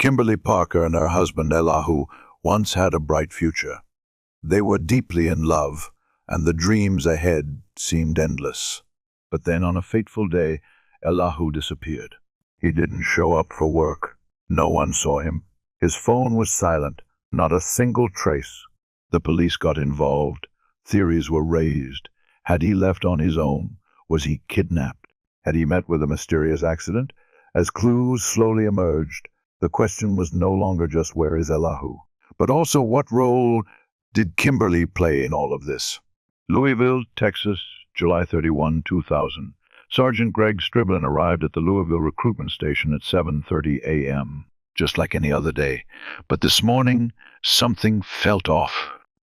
Kimberly Parker and her husband Ellahu once had a bright future. They were deeply in love, and the dreams ahead seemed endless. But then on a fateful day, Ellahu disappeared. He didn't show up for work. No one saw him. His phone was silent, not a single trace. The police got involved. Theories were raised. Had he left on his own? Was he kidnapped? Had he met with a mysterious accident? As clues slowly emerged, the question was no longer just where is Ellahu, but also what role did Kimberly play in all of this? Louisville, Texas, July 31, 2000. Sergeant Greg Striblin arrived at the Louisville recruitment station at 7:30 a.m., just like any other day. But this morning, something felt off.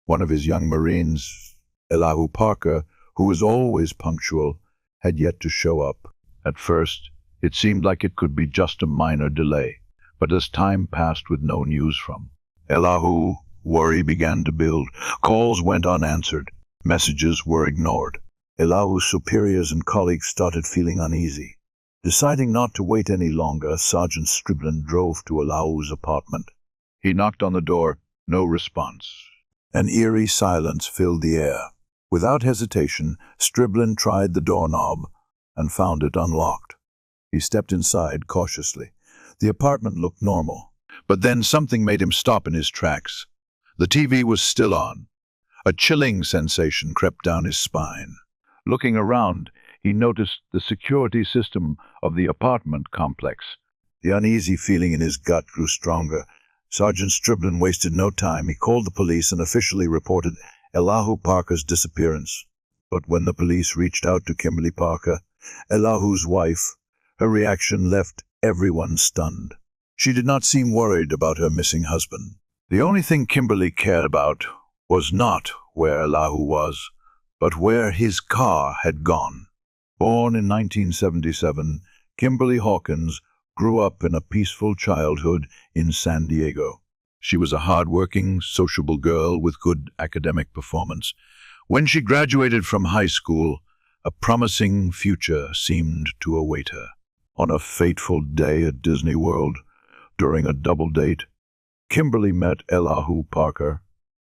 One of his young Marines, Ellahu Parker, who was always punctual, had yet to show up. At first, it seemed like it could be just a minor delay, but as time passed with no news from Ellahu, worry began to build. Calls went unanswered. Messages were ignored. Ellahu's superiors and colleagues started feeling uneasy. Deciding not to wait any longer, Sergeant Striblin drove to Ellahu's apartment. He knocked on the door. No response. An eerie silence filled the air. Without hesitation, Striblin tried the doorknob and found it unlocked. He stepped inside cautiously. The apartment looked normal, but then something made him stop in his tracks. The TV was still on. A chilling sensation crept down his spine. Looking around, he noticed the security system of the apartment complex. The uneasy feeling in his gut grew stronger. Sergeant Striblin wasted no time. He called the police and officially reported Ellahu Parker's disappearance. But when the police reached out to Kimberly Parker, Ellahu's wife, her reaction left everyone stunned. She did not seem worried about her missing husband. The only thing Kimberly cared about was not where Ellahu was, but where his car had gone. Born in 1977, Kimberly Hawkins grew up in a peaceful childhood in San Diego. She was a hard-working, sociable girl with good academic performance. When she graduated from high school, a promising future seemed to await her. On a fateful day at Disney World, during a double date, Kimberly met Ellahu Parker,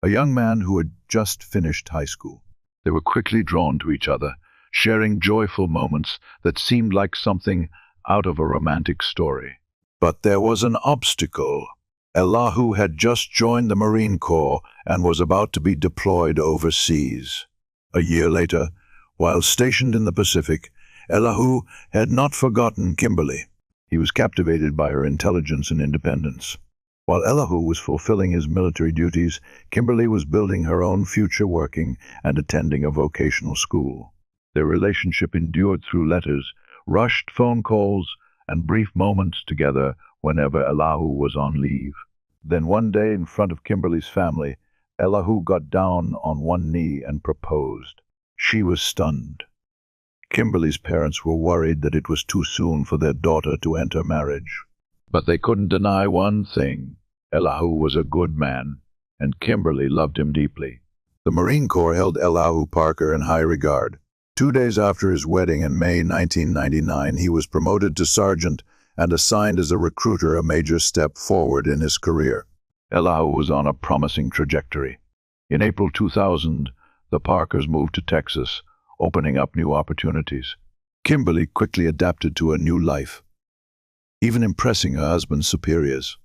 a young man who had just finished high school. They were quickly drawn to each other, sharing joyful moments that seemed like something out of a romantic story. But there was an obstacle. Ellahu had just joined the Marine Corps and was about to be deployed overseas. A year later, while stationed in the Pacific, Ellahu had not forgotten Kimberly. He was captivated by her intelligence and independence. While Ellahu was fulfilling his military duties, Kimberly was building her own future, working and attending a vocational school. Their relationship endured through letters, rushed phone calls, and brief moments together whenever Ellahu was on leave. Then one day, in front of Kimberly's family, Ellahu got down on one knee and proposed. She was stunned. Kimberly's parents were worried that it was too soon for their daughter to enter marriage. But they couldn't deny one thing. Ellahu was a good man, and Kimberly loved him deeply. The Marine Corps held Ellahu Parker in high regard. 2 days after his wedding in May 1999, he was promoted to sergeant and assigned as a recruiter, a major step forward in his career. Ellahu was on a promising trajectory. In April 2000, the Parkers moved to Texas, opening up new opportunities. Kimberly quickly adapted to a new life, even impressing her husband's superiors.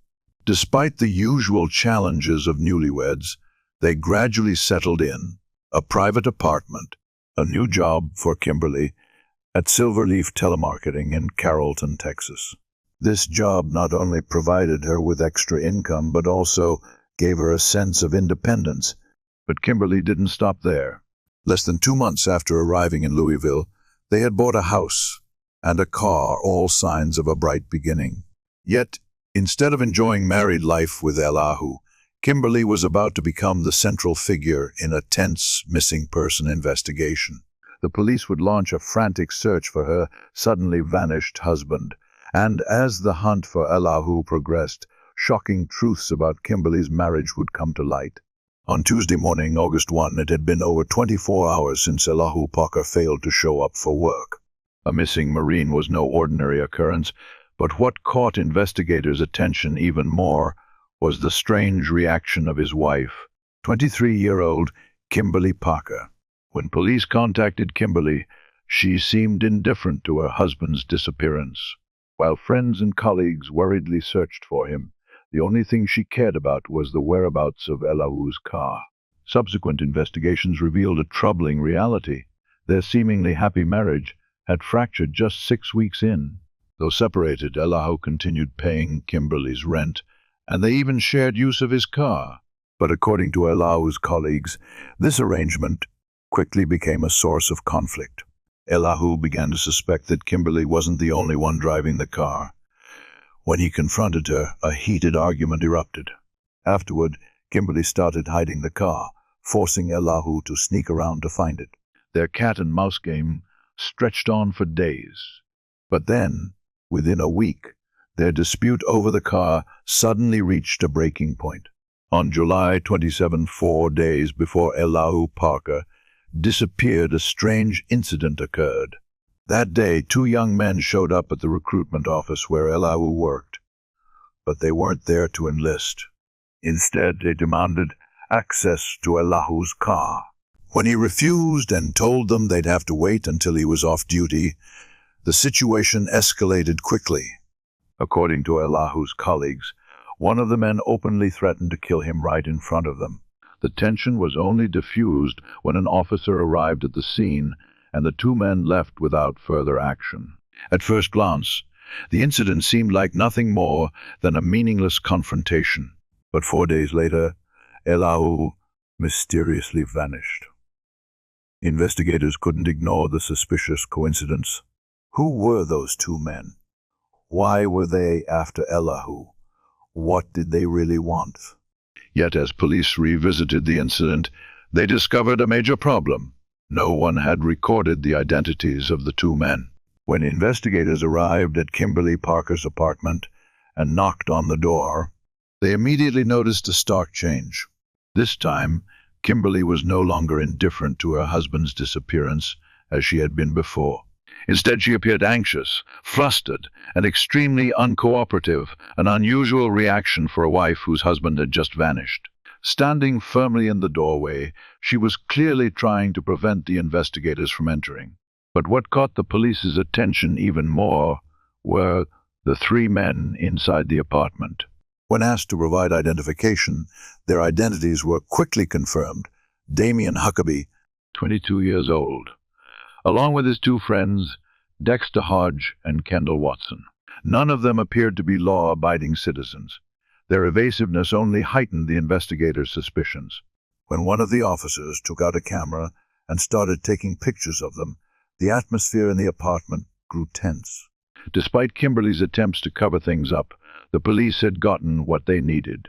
Despite the usual challenges of newlyweds, they gradually settled in. A private apartment, a new job for Kimberly at Silverleaf Telemarketing in Carrollton, Texas. This job not only provided her with extra income, but also gave her a sense of independence. But Kimberly didn't stop there. Less than 2 months after arriving in Louisville, they had bought a house and a car, all signs of a bright beginning. Yet, instead of enjoying married life with Ellahu, Kimberly was about to become the central figure in a tense missing person investigation. The police would launch a frantic search for her suddenly vanished husband, and as the hunt for Ellahu progressed, shocking truths about Kimberly's marriage would come to light. On Tuesday morning, August 1, it had been over 24 hours since Ellahu Parker failed to show up for work. A missing Marine was no ordinary occurrence, But what caught investigators' attention even more was the strange reaction of his wife, 23-year-old Kimberly Parker. When police contacted Kimberly, she seemed indifferent to her husband's disappearance. While friends and colleagues worriedly searched for him, the only thing she cared about was the whereabouts of Ellahu's car. Subsequent investigations revealed a troubling reality. Their seemingly happy marriage had fractured just 6 weeks in. Though separated, Ellahu continued paying Kimberly's rent, and they even shared use of his car. But according to Ellahu's colleagues, this arrangement quickly became a source of conflict. Ellahu began to suspect that Kimberly wasn't the only one driving the car. When he confronted her, a heated argument erupted. Afterward, Kimberly started hiding the car, forcing Ellahu to sneak around to find it. Their cat-and-mouse game stretched on for days. But then, within a week, their dispute over the car suddenly reached a breaking point. On July 27, 4 days before Ellahu Parker disappeared, a strange incident occurred. That day, 2 young men showed up at the recruitment office where Ellahu worked. But they weren't there to enlist. Instead, they demanded access to Ellahu's car. When he refused and told them they'd have to wait until he was off duty, the situation escalated quickly. According to Ellahu's colleagues, one of the men openly threatened to kill him right in front of them. The tension was only diffused when an officer arrived at the scene, and the 2 men left without further action. At first glance, the incident seemed like nothing more than a meaningless confrontation. But 4 days later, Ellahu mysteriously vanished. Investigators couldn't ignore the suspicious coincidence. Who were those 2 men? Why were they after Ellahu? What did they really want? Yet as police revisited the incident, they discovered a major problem. No one had recorded the identities of the 2 men. When investigators arrived at Kimberly Parker's apartment and knocked on the door, they immediately noticed a stark change. This time, Kimberly was no longer indifferent to her husband's disappearance as she had been before. Instead, she appeared anxious, flustered, and extremely uncooperative, an unusual reaction for a wife whose husband had just vanished. Standing firmly in the doorway, she was clearly trying to prevent the investigators from entering. But what caught the police's attention even more were the 3 men inside the apartment. When asked to provide identification, their identities were quickly confirmed. Damien Huckabee, 22 years old, along with his 2 friends, Dexter Hodge and Kendall Watson. None of them appeared to be law-abiding citizens. Their evasiveness only heightened the investigators' suspicions. When one of the officers took out a camera and started taking pictures of them, the atmosphere in the apartment grew tense. Despite Kimberly's attempts to cover things up, the police had gotten what they needed.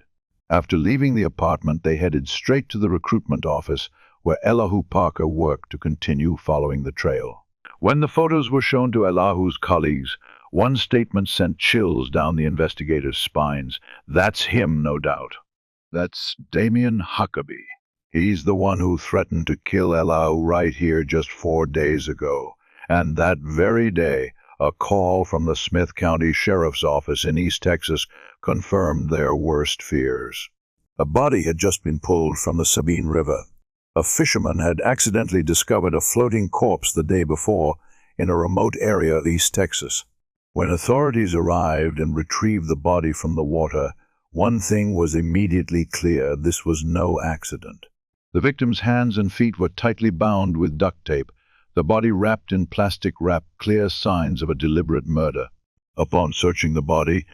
After leaving the apartment, they headed straight to the recruitment office where Ellahu Parker worked to continue following the trail. When the photos were shown to Ellahu's colleagues, one statement sent chills down the investigators' spines. "That's him, no doubt. That's Damien Huckabee. He's the one who threatened to kill Ellahu right here just 4 days ago. And that very day, a call from the Smith County Sheriff's Office in East Texas confirmed their worst fears. A body had just been pulled from the Sabine River. A fisherman had accidentally discovered a floating corpse the day before in a remote area of East Texas. When authorities arrived and retrieved the body from the water, one thing was immediately clear: this was no accident. The victim's hands and feet were tightly bound with duct tape, the body wrapped in plastic wrap, clear signs of a deliberate murder. Upon searching the body,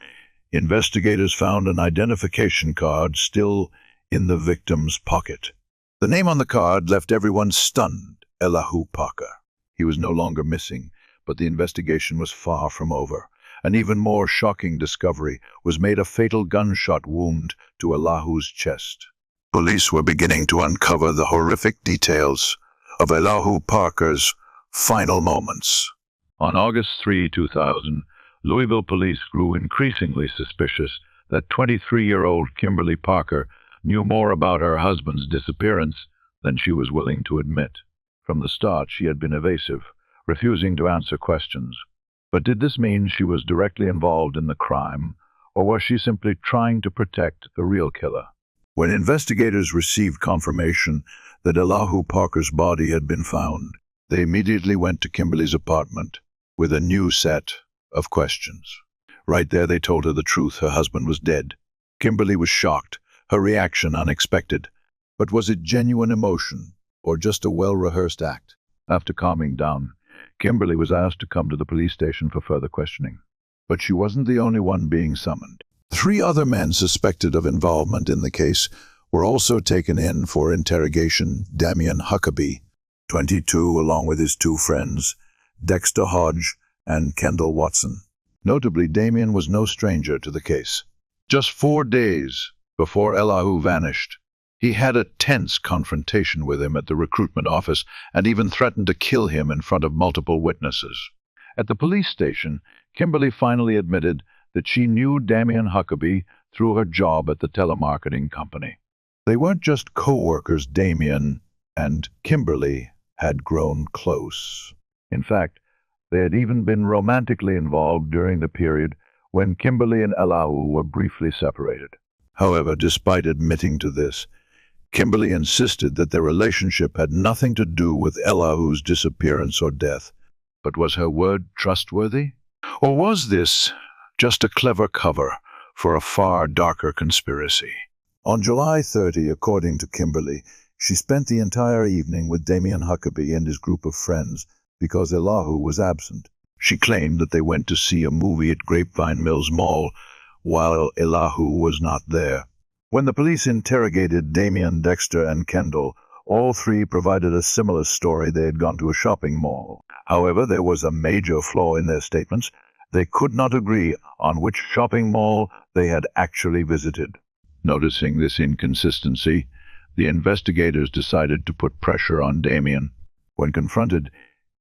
investigators found an identification card still in the victim's pocket. The name on the card left everyone stunned: Ellahu Parker. He was no longer missing, but the investigation was far from over. An even more shocking discovery was made: a fatal gunshot wound to Ellahu's chest. Police were beginning to uncover the horrific details of Ellahu Parker's final moments. On August 3, 2000, Louisville police grew increasingly suspicious that 23-year-old Kimberly Parker knew more about her husband's disappearance than she was willing to admit. From the start, she had been evasive, refusing to answer questions. But did this mean she was directly involved in the crime, or was she simply trying to protect the real killer? When investigators received confirmation that Ellahu Parker's body had been found, they immediately went to Kimberly's apartment with a new set of questions. Right there, they told her the truth. Her husband was dead. Kimberly was shocked, her reaction unexpected. But was it genuine emotion, or just a well-rehearsed act? After calming down, Kimberly was asked to come to the police station for further questioning. But she wasn't the only one being summoned. 3 other men suspected of involvement in the case were also taken in for interrogation. Damien Huckabee, 22, along with his 2 friends, Dexter Hodge and Kendall Watson. Notably, Damien was no stranger to the case. Just 4 days before Ellahu vanished, he had a tense confrontation with him at the recruitment office and even threatened to kill him in front of multiple witnesses. At the police station, Kimberly finally admitted that she knew Damien Huckabee through her job at the telemarketing company. They weren't just co-workers. Damien and Kimberly had grown close. In fact, they had even been romantically involved during the period when Kimberly and Ellahu were briefly separated. However, despite admitting to this, Kimberly insisted that their relationship had nothing to do with Ellahu's disappearance or death. But was her word trustworthy? Or was this just a clever cover for a far darker conspiracy? On July 30, according to Kimberly, she spent the entire evening with Damien Huckabee and his group of friends because Ellahu was absent. She claimed that they went to see a movie at Grapevine Mills Mall while Ellahu was not there. When the police interrogated Damien, Dexter, and Kendall, all 3 provided a similar story. They had gone to a shopping mall. However, there was a major flaw in their statements. They could not agree on which shopping mall they had actually visited. Noticing this inconsistency, the investigators decided to put pressure on Damien. When confronted,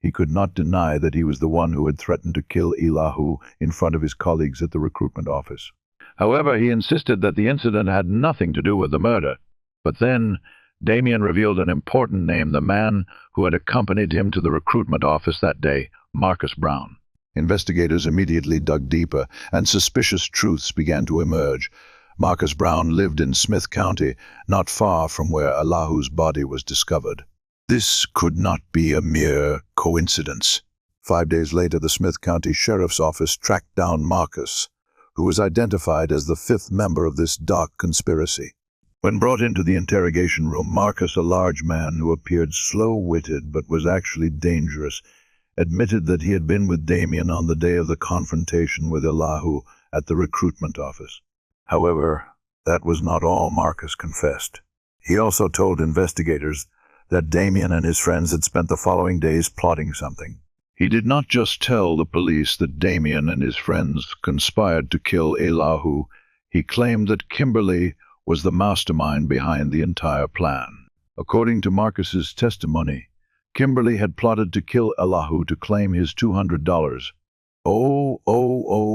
he could not deny that he was the one who had threatened to kill Ellahu in front of his colleagues at the recruitment office. However, he insisted that the incident had nothing to do with the murder. But then, Damien revealed an important name, the man who had accompanied him to the recruitment office that day, Marcus Brown. Investigators immediately dug deeper, and suspicious truths began to emerge. Marcus Brown lived in Smith County, not far from where Ellahu's body was discovered. This could not be a mere coincidence. 5 days later, the Smith County Sheriff's Office tracked down Marcus, who was identified as the 5th member of this dark conspiracy. When brought into the interrogation room, Marcus, a large man who appeared slow-witted but was actually dangerous, admitted that he had been with Damien on the day of the confrontation with Ellahu at the recruitment office. However, that was not all Marcus confessed. He also told investigators that Damien and his friends had spent the following days plotting something. He did not just tell the police that Damien and his friends conspired to kill Ellahu. He claimed that Kimberly was the mastermind behind the entire plan. According to Marcus's testimony, Kimberly had plotted to kill Ellahu to claim his $200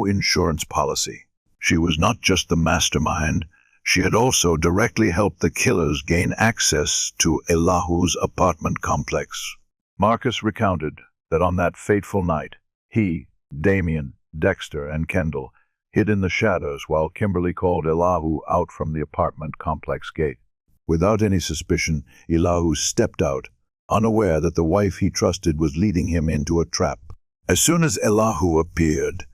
insurance policy. She was not just the mastermind, she had also directly helped the killers gain access to Ellahu's apartment complex. Marcus recounted that on that fateful night, he, Damien, Dexter, and Kendall hid in the shadows while Kimberly called Ellahu out from the apartment complex gate. Without any suspicion, Ellahu stepped out, unaware that the wife he trusted was leading him into a trap. As soon as Ellahu appeared,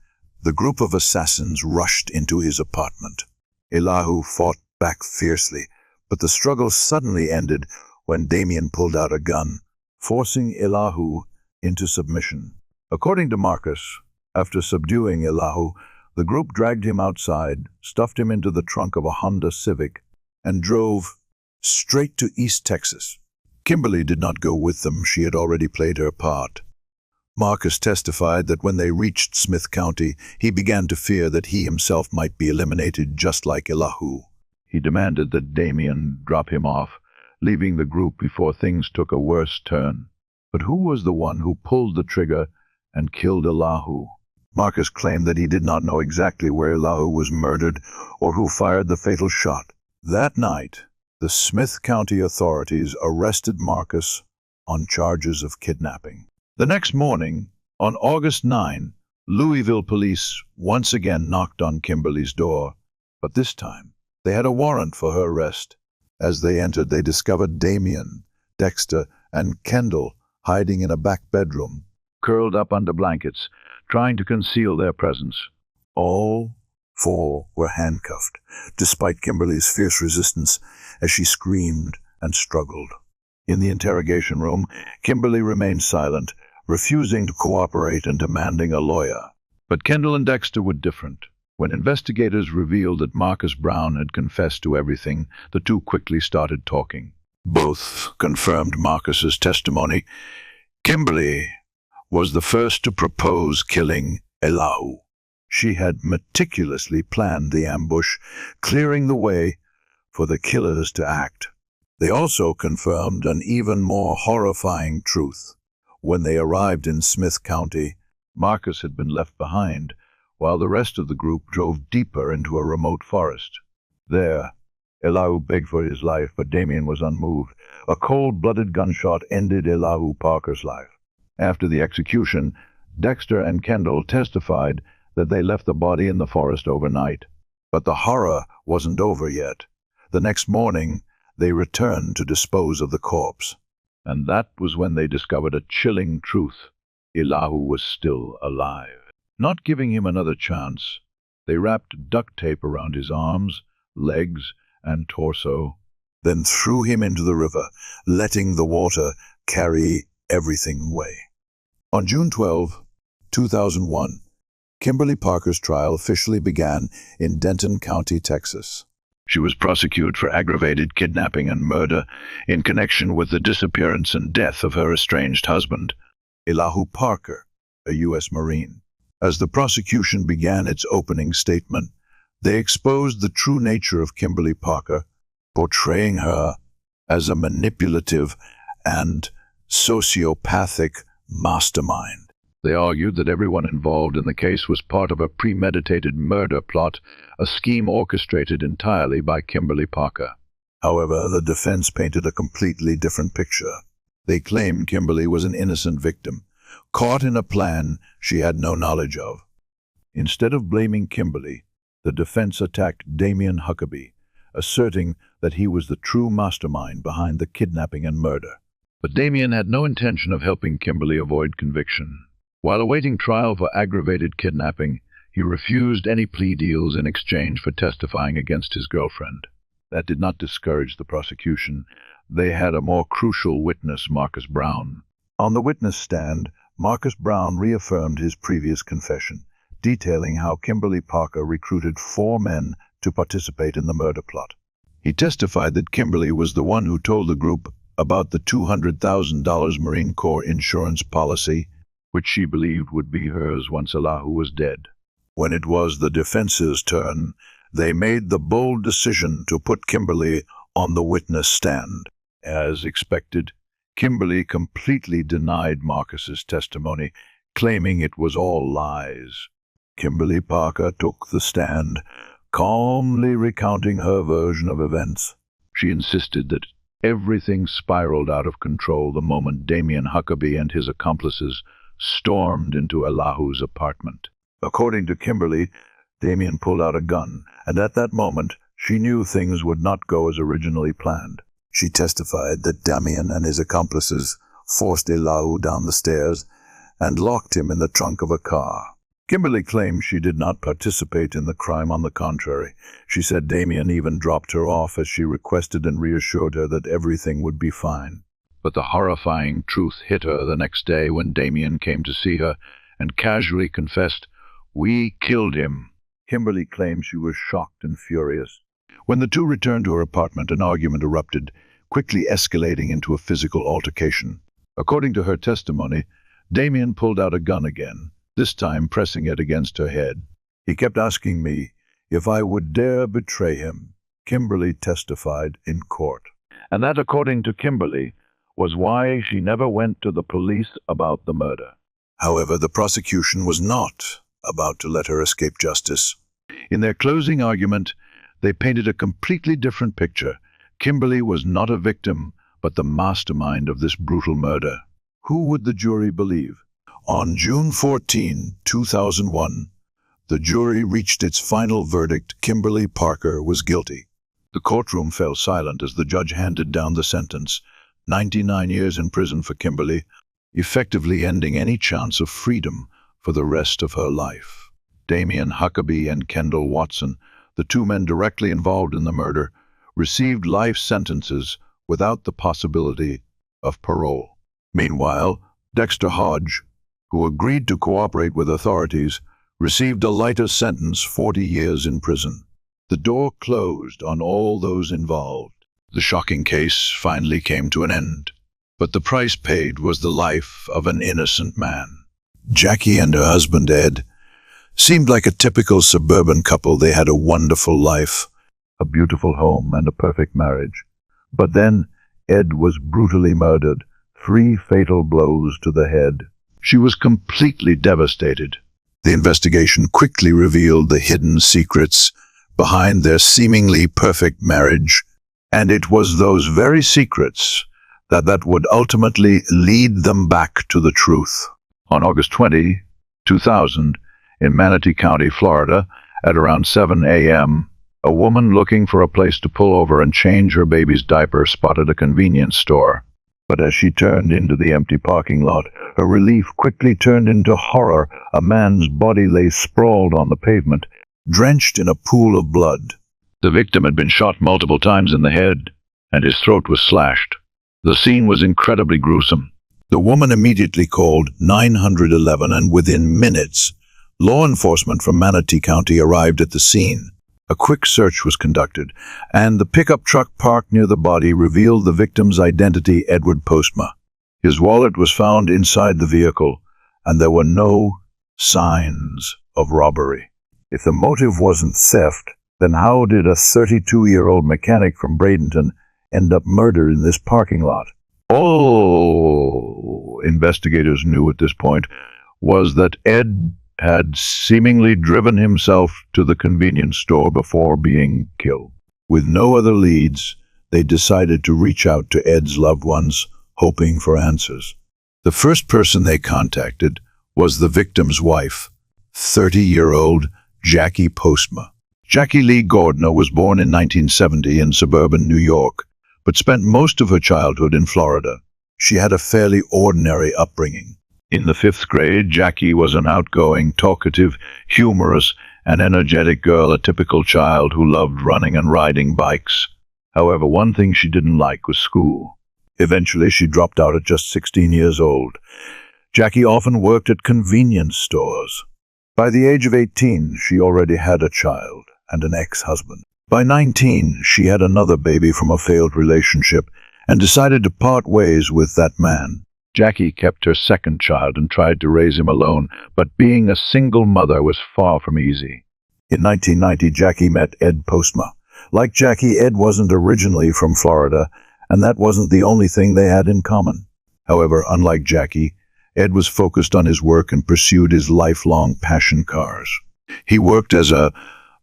the group of assassins rushed into his apartment. Ellahu fought back fiercely, but the struggle suddenly ended when Damien pulled out a gun, forcing Ellahu into submission. According to Marcus, after subduing Ellahu, the group dragged him outside, stuffed him into the trunk of a Honda Civic, and drove straight to East Texas. Kimberly did not go with them. She had already played her part. Marcus testified that when they reached Smith County, he began to fear that he himself might be eliminated just like Ellahu. He demanded that Damien drop him off, leaving the group before things took a worse turn. But who was the one who pulled the trigger and killed Ellahu? Marcus claimed that he did not know exactly where Ellahu was murdered or who fired the fatal shot. That night, the Smith County authorities arrested Marcus on charges of kidnapping. The next morning, on August 9, Louisville police once again knocked on Kimberly's door, but this time they had a warrant for her arrest. As they entered, they discovered Damien, Dexter, and Kendall hiding in a back bedroom, curled up under blankets, trying to conceal their presence. All four were handcuffed, despite Kimberly's fierce resistance as she screamed and struggled. In the interrogation room, Kimberly remained silent, refusing to cooperate and demanding a lawyer. But Kendall and Dexter were different. When investigators revealed that Marcus Brown had confessed to everything, the two quickly started talking. Both confirmed Marcus's testimony. Kimberly was the first to propose killing Ellahu. She had meticulously planned the ambush, clearing the way for the killers to act. They also confirmed an even more horrifying truth. When they arrived in Smith County, Marcus had been left behind, while the rest of the group drove deeper into a remote forest. There, Ellahu begged for his life, but Damien was unmoved. A cold-blooded gunshot ended Ellahu Parker's life. After the execution, Dexter and Kendall testified that they left the body in the forest overnight. But the horror wasn't over yet. The next morning, they returned to dispose of the corpse. And that was when they discovered a chilling truth. Ellahu was still alive. Not giving him another chance, they wrapped duct tape around his arms, legs, and torso, then threw him into the river, letting the water carry everything away. On June 12, 2001, Kimberly Parker's trial officially began in Denton County, Texas. She was prosecuted for aggravated kidnapping and murder in connection with the disappearance and death of her estranged husband, Ellahu Parker, a U.S. Marine. As the prosecution began its opening statement, they exposed the true nature of Kimberly Parker, portraying her as a manipulative and sociopathic mastermind. They argued that everyone involved in the case was part of a premeditated murder plot, a scheme orchestrated entirely by Kimberly Parker. However, the defense painted a completely different picture. They claimed Kimberly was an innocent victim, caught in a plan she had no knowledge of. Instead of blaming Kimberly, the defense attacked Damien Huckabee, asserting that he was the true mastermind behind the kidnapping and murder. But Damien had no intention of helping Kimberly avoid conviction. While awaiting trial for aggravated kidnapping, he refused any plea deals in exchange for testifying against his girlfriend. That did not discourage the prosecution. They had a more crucial witness, Marcus Brown. On the witness stand, Marcus Brown reaffirmed his previous confession, detailing how Kimberly Parker recruited 4 men to participate in the murder plot. He testified that Kimberly was the one who told the group about the $200,000 Marine Corps insurance policy, which she believed would be hers once Ellahu was dead. When it was the defense's turn, they made the bold decision to put Kimberly on the witness stand. As expected, Kimberly completely denied Marcus's testimony, claiming it was all lies. Kimberly Parker took the stand, calmly recounting her version of events. She insisted that everything spiraled out of control the moment Damien Huckabee and his accomplices stormed into Ellahu's apartment. According to Kimberly, Damien pulled out a gun, and at that moment, she knew things would not go as originally planned. She testified that Damien and his accomplices forced Ellahu down the stairs and locked him in the trunk of a car. Kimberly claimed she did not participate in the crime. On the contrary, she said Damien even dropped her off as she requested and reassured her that everything would be fine. But the horrifying truth hit her the next day when Damien came to see her and casually confessed, "We killed him." Kimberly claimed she was shocked and furious. When the two returned to her apartment, an argument erupted, quickly escalating into a physical altercation. According to her testimony, Damien pulled out a gun again, this time pressing it against her head. He kept asking me if I would dare betray him, Kimberly testified in court. And that, according to Kimberly, was why she never went to the police about the murder. However, the prosecution was not about to let her escape justice. In their closing argument, they painted a completely different picture. Kimberly was not a victim, but the mastermind of this brutal murder. Who would the jury believe? On June 14, 2001, the jury reached its final verdict. Kimberly Parker was guilty. The courtroom fell silent as the judge handed down the sentence, 99 years in prison for Kimberly, effectively ending any chance of freedom for the rest of her life. Damian Huckabee and Kendall Watson, the two men directly involved in the murder, received life sentences without the possibility of parole. Meanwhile, Dexter Hodge, who agreed to cooperate with authorities, received a lighter sentence, 40 years in prison. The door closed on all those involved. The shocking case finally came to an end, but the price paid was the life of an innocent man. Jackie and her husband Ed seemed like a typical suburban couple. They had a wonderful life, a beautiful home, and a perfect marriage. But then Ed was brutally murdered, 3 fatal blows to the head. She was completely devastated. The investigation quickly revealed the hidden secrets behind their seemingly perfect marriage, and it was those very secrets that would ultimately lead them back to the truth. On August 20, 2000, in Manatee County, Florida, at around 7 a.m., a woman looking for a place to pull over and change her baby's diaper spotted a convenience store. But as she turned into the empty parking lot, her relief quickly turned into horror. A man's body lay sprawled on the pavement, drenched in a pool of blood. The victim had been shot multiple times in the head, and his throat was slashed. The scene was incredibly gruesome. The woman immediately called 911, and within minutes, law enforcement from Manatee County arrived at the scene. A quick search was conducted, and the pickup truck parked near the body revealed the victim's identity, Edward Postma. His wallet was found inside the vehicle, and there were no signs of robbery. If the motive wasn't theft, then how did a 32-year-old mechanic from Bradenton end up murdered in this parking lot? All investigators knew at this point was that Ed had seemingly driven himself to the convenience store before being killed. With no other leads, they decided to reach out to Ed's loved ones, hoping for answers. The first person they contacted was the victim's wife, 30-year-old Jackie Postma. Jackie Lee Gordner was born in 1970 in suburban New York, but spent most of her childhood in Florida. She had a fairly ordinary upbringing. In the 5th grade, Jackie was an outgoing, talkative, humorous, and energetic girl, a typical child who loved running and riding bikes. However, one thing she didn't like was school. Eventually, she dropped out at just 16 years old. Jackie often worked at convenience stores. By the age of 18, she already had a child and an ex-husband. By 19, she had another baby from a failed relationship and decided to part ways with that man. Jackie kept her second child and tried to raise him alone, but being a single mother was far from easy. In 1990, Jackie met Ed Postma. Like Jackie, Ed wasn't originally from Florida, and that wasn't the only thing they had in common. However, unlike Jackie, Ed was focused on his work and pursued his lifelong passion, cars. He worked as a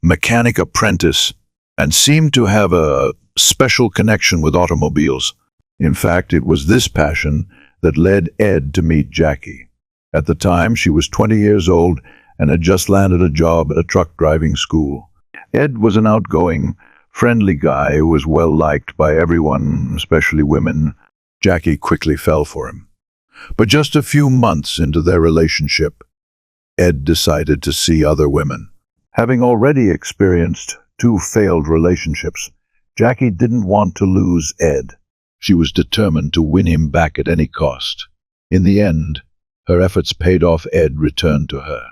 mechanic apprentice and seemed to have a special connection with automobiles. In fact, it was this passion that led Ed to meet Jackie. At the time, she was 20 years old and had just landed a job at a truck driving school. Ed was an outgoing, friendly guy who was well liked by everyone, especially women. Jackie quickly fell for him. But just a few months into their relationship, Ed decided to see other women. Having already experienced 2 failed relationships, Jackie didn't want to lose Ed. She was determined to win him back at any cost. In the end, her efforts paid off. Ed returned to her.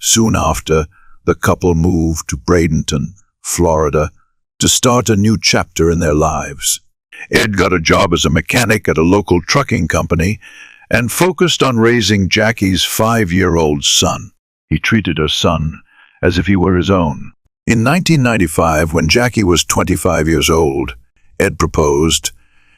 Soon after, the couple moved to Bradenton, Florida, to start a new chapter in their lives. Ed got a job as a mechanic at a local trucking company and focused on raising Jackie's 5-year-old son. He treated her son as if he were his own. In 1995, when Jackie was 25 years old, Ed proposed,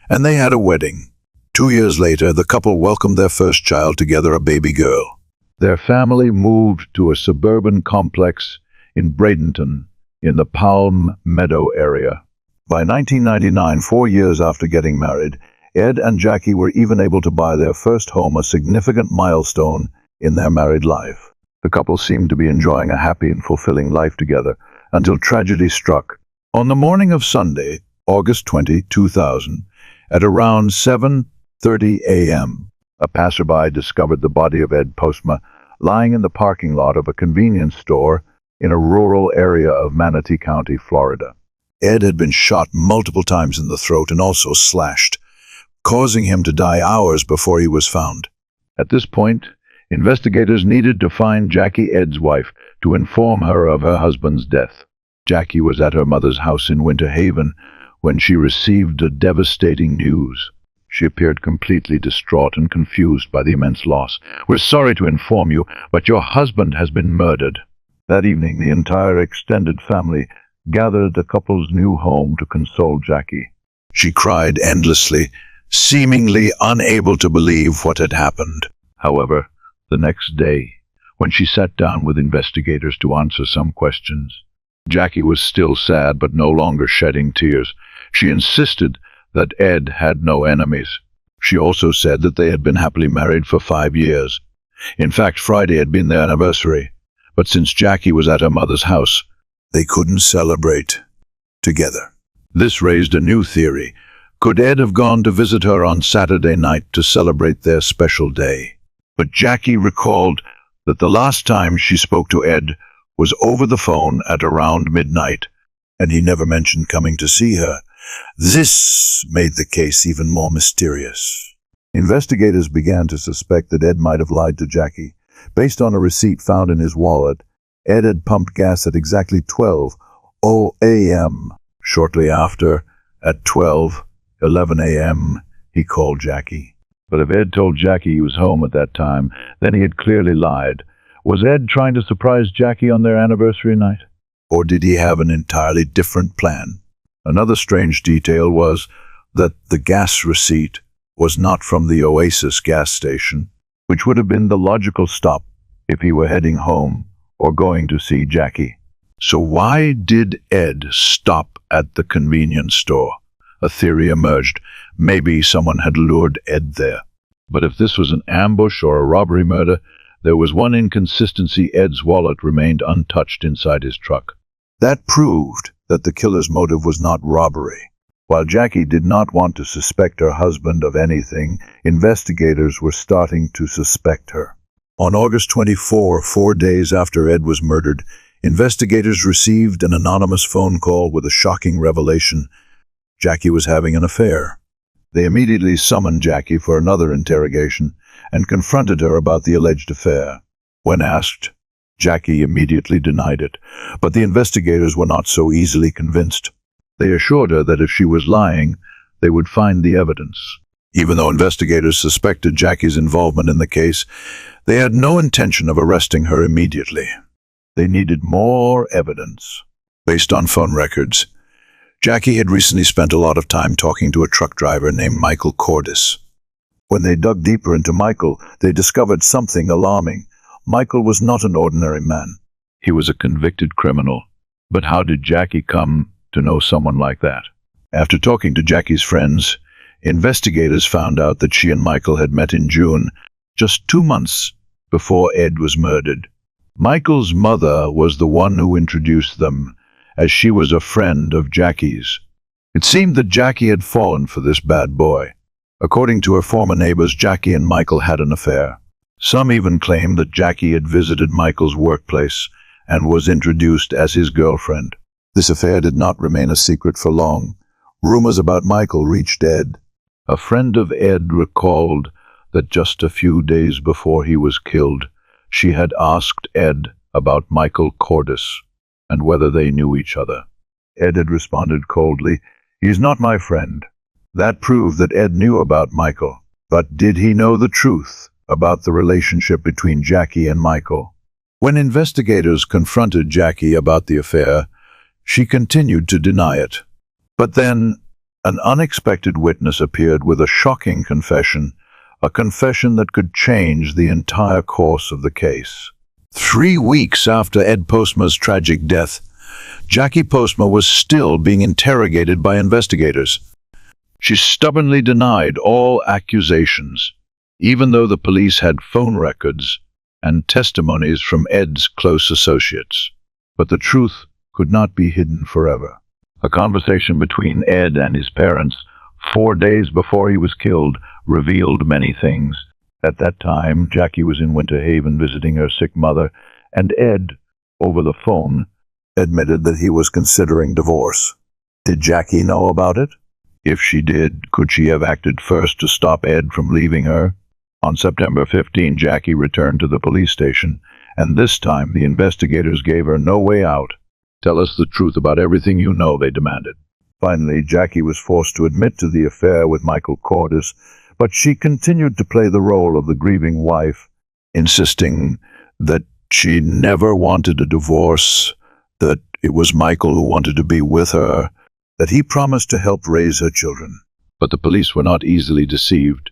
and they had a wedding. 2 years later, the couple welcomed their first child together, a baby girl. Their family moved to a suburban complex in Bradenton, in the Palm Meadow area. By 1999, 4 years after getting married, Ed and Jackie were even able to buy their first home, a significant milestone in their married life. The couple seemed to be enjoying a happy and fulfilling life together until tragedy struck. On the morning of Sunday, August 20, 2000, at around 7:30 a.m., a passerby discovered the body of Ed Postma lying in the parking lot of a convenience store in a rural area of Manatee County, Florida. Ed had been shot multiple times in the throat and also slashed, causing him to die hours before he was found. At this point, investigators needed to find Jackie, Ed's wife, to inform her of her husband's death. Jackie was at her mother's house in Winter Haven when she received the devastating news. She appeared completely distraught and confused by the immense loss. "We're sorry to inform you, but your husband has been murdered." That evening, the entire extended family gathered at the couple's new home to console Jackie. She cried endlessly, seemingly unable to believe what had happened. However, the next day, when she sat down with investigators to answer some questions, Jackie was still sad but no longer shedding tears. She insisted that Ed had no enemies. She also said that they had been happily married for 5 years. In fact, Friday had been their anniversary, but since Jackie was at her mother's house, they couldn't celebrate together. This raised a new theory. Could Ed have gone to visit her on Saturday night to celebrate their special day? But Jackie recalled that the last time she spoke to Ed was over the phone at around midnight, and he never mentioned coming to see her. This made the case even more mysterious. Investigators began to suspect that Ed might have lied to Jackie. Based on a receipt found in his wallet, Ed had pumped gas at exactly 12:00 a.m. Shortly after, at 12:11 a.m., he called Jackie. But if Ed told Jackie he was home at that time, then he had clearly lied. Was Ed trying to surprise Jackie on their anniversary night? Or did he have an entirely different plan? Another strange detail was that the gas receipt was not from the Oasis gas station, which would have been the logical stop if he were heading home or going to see Jackie. So why did Ed stop at the convenience store? A theory emerged. Maybe someone had lured Ed there. But if this was an ambush or a robbery murder, there was one inconsistency: Ed's wallet remained untouched inside his truck. That proved that the killer's motive was not robbery. While Jackie did not want to suspect her husband of anything, investigators were starting to suspect her. On August 24, 4 days after Ed was murdered, investigators received an anonymous phone call with a shocking revelation. Jackie was having an affair. They immediately summoned Jackie for another interrogation and confronted her about the alleged affair. When asked, Jackie immediately denied it, but the investigators were not so easily convinced. They assured her that if she was lying, they would find the evidence. Even though investigators suspected Jackie's involvement in the case, they had no intention of arresting her immediately. They needed more evidence. Based on phone records, Jackie had recently spent a lot of time talking to a truck driver named Michael Cordis. When they dug deeper into Michael, they discovered something alarming. Michael was not an ordinary man. He was a convicted criminal. But how did Jackie come to know someone like that? After talking to Jackie's friends, investigators found out that she and Michael had met in June, just 2 months before Ed was murdered. Michael's mother was the one who introduced them, as she was a friend of Jackie's. It seemed that Jackie had fallen for this bad boy. According to her former neighbors, Jackie and Michael had an affair. Some even claimed that Jackie had visited Michael's workplace and was introduced as his girlfriend. This affair did not remain a secret for long. Rumors about Michael reached Ed. A friend of Ed recalled that just a few days before he was killed, she had asked Ed about Michael Cordis and whether they knew each other. Ed had responded coldly, "He's not my friend." That proved that Ed knew about Michael. But did he know the truth about the relationship between Jackie and Michael? When investigators confronted Jackie about the affair, she continued to deny it. But then, an unexpected witness appeared with a shocking confession, a confession that could change the entire course of the case. 3 weeks after Ed Postma's tragic death, Jackie Postma was still being interrogated by investigators. She stubbornly denied all accusations, even though the police had phone records and testimonies from Ed's close associates. But the truth could not be hidden forever. A conversation between Ed and his parents 4 days before he was killed revealed many things. At that time, Jackie was in Winter Haven visiting her sick mother, and Ed, over the phone, admitted that he was considering divorce. Did Jackie know about it? If she did, could she have acted first to stop Ed from leaving her? On September 15, Jackie returned to the police station, and this time the investigators gave her no way out. "Tell us the truth about everything you know," they demanded. Finally, Jackie was forced to admit to the affair with Michael Cordes, but she continued to play the role of the grieving wife, insisting that she never wanted a divorce, that it was Michael who wanted to be with her, that he promised to help raise her children. But the police were not easily deceived.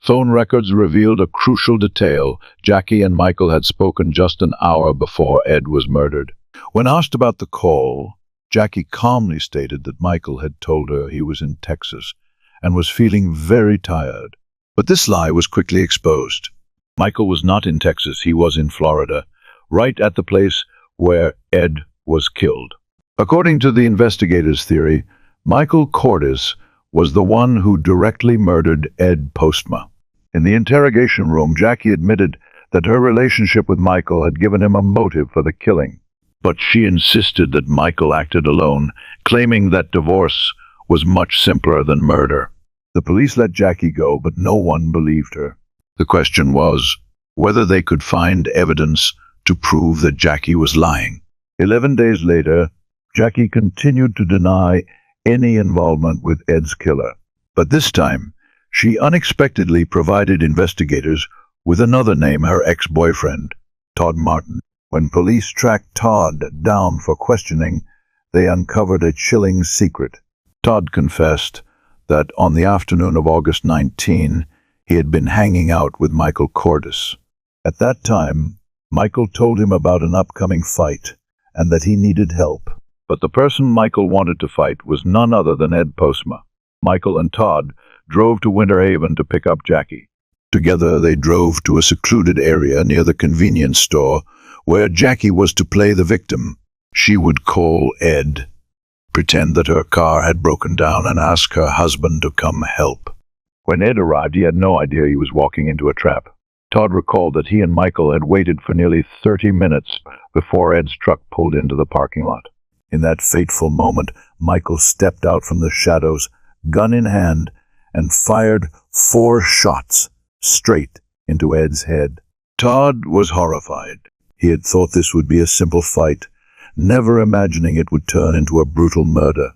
Phone records revealed a crucial detail. Jackie and Michael had spoken just an hour before Ed was murdered. When asked about the call, Jackie calmly stated that Michael had told her he was in Texas and was feeling very tired. But this lie was quickly exposed. Michael was not in Texas, he was in Florida, right at the place where Ed was killed. According to the investigators' theory, Michael Cordes was the one who directly murdered Ed Postma. In the interrogation room, Jackie admitted that her relationship with Michael had given him a motive for the killing. But she insisted that Michael acted alone, claiming that divorce was much simpler than murder. The police let Jackie go, but no one believed her. The question was whether they could find evidence to prove that Jackie was lying. 11 days later, Jackie continued to deny any involvement with Ed's killer. But this time, she unexpectedly provided investigators with another name, her ex-boyfriend, Todd Martin. When police tracked Todd down for questioning, they uncovered a chilling secret. Todd confessed that on the afternoon of August 19, he had been hanging out with Michael Cordes. At that time, Michael told him about an upcoming fight and that he needed help. But the person Michael wanted to fight was none other than Ed Postma. Michael and Todd drove to Winter Haven to pick up Jackie. Together they drove to a secluded area near the convenience store where Jackie was to play the victim. She would call Ed, pretend that her car had broken down, and ask her husband to come help. When Ed arrived, he had no idea he was walking into a trap. Todd recalled that he and Michael had waited for nearly 30 minutes before Ed's truck pulled into the parking lot. In that fateful moment, Michael stepped out from the shadows, gun in hand, and fired 4 shots straight into Ed's head. Todd was horrified. He had thought this would be a simple fight, never imagining it would turn into a brutal murder.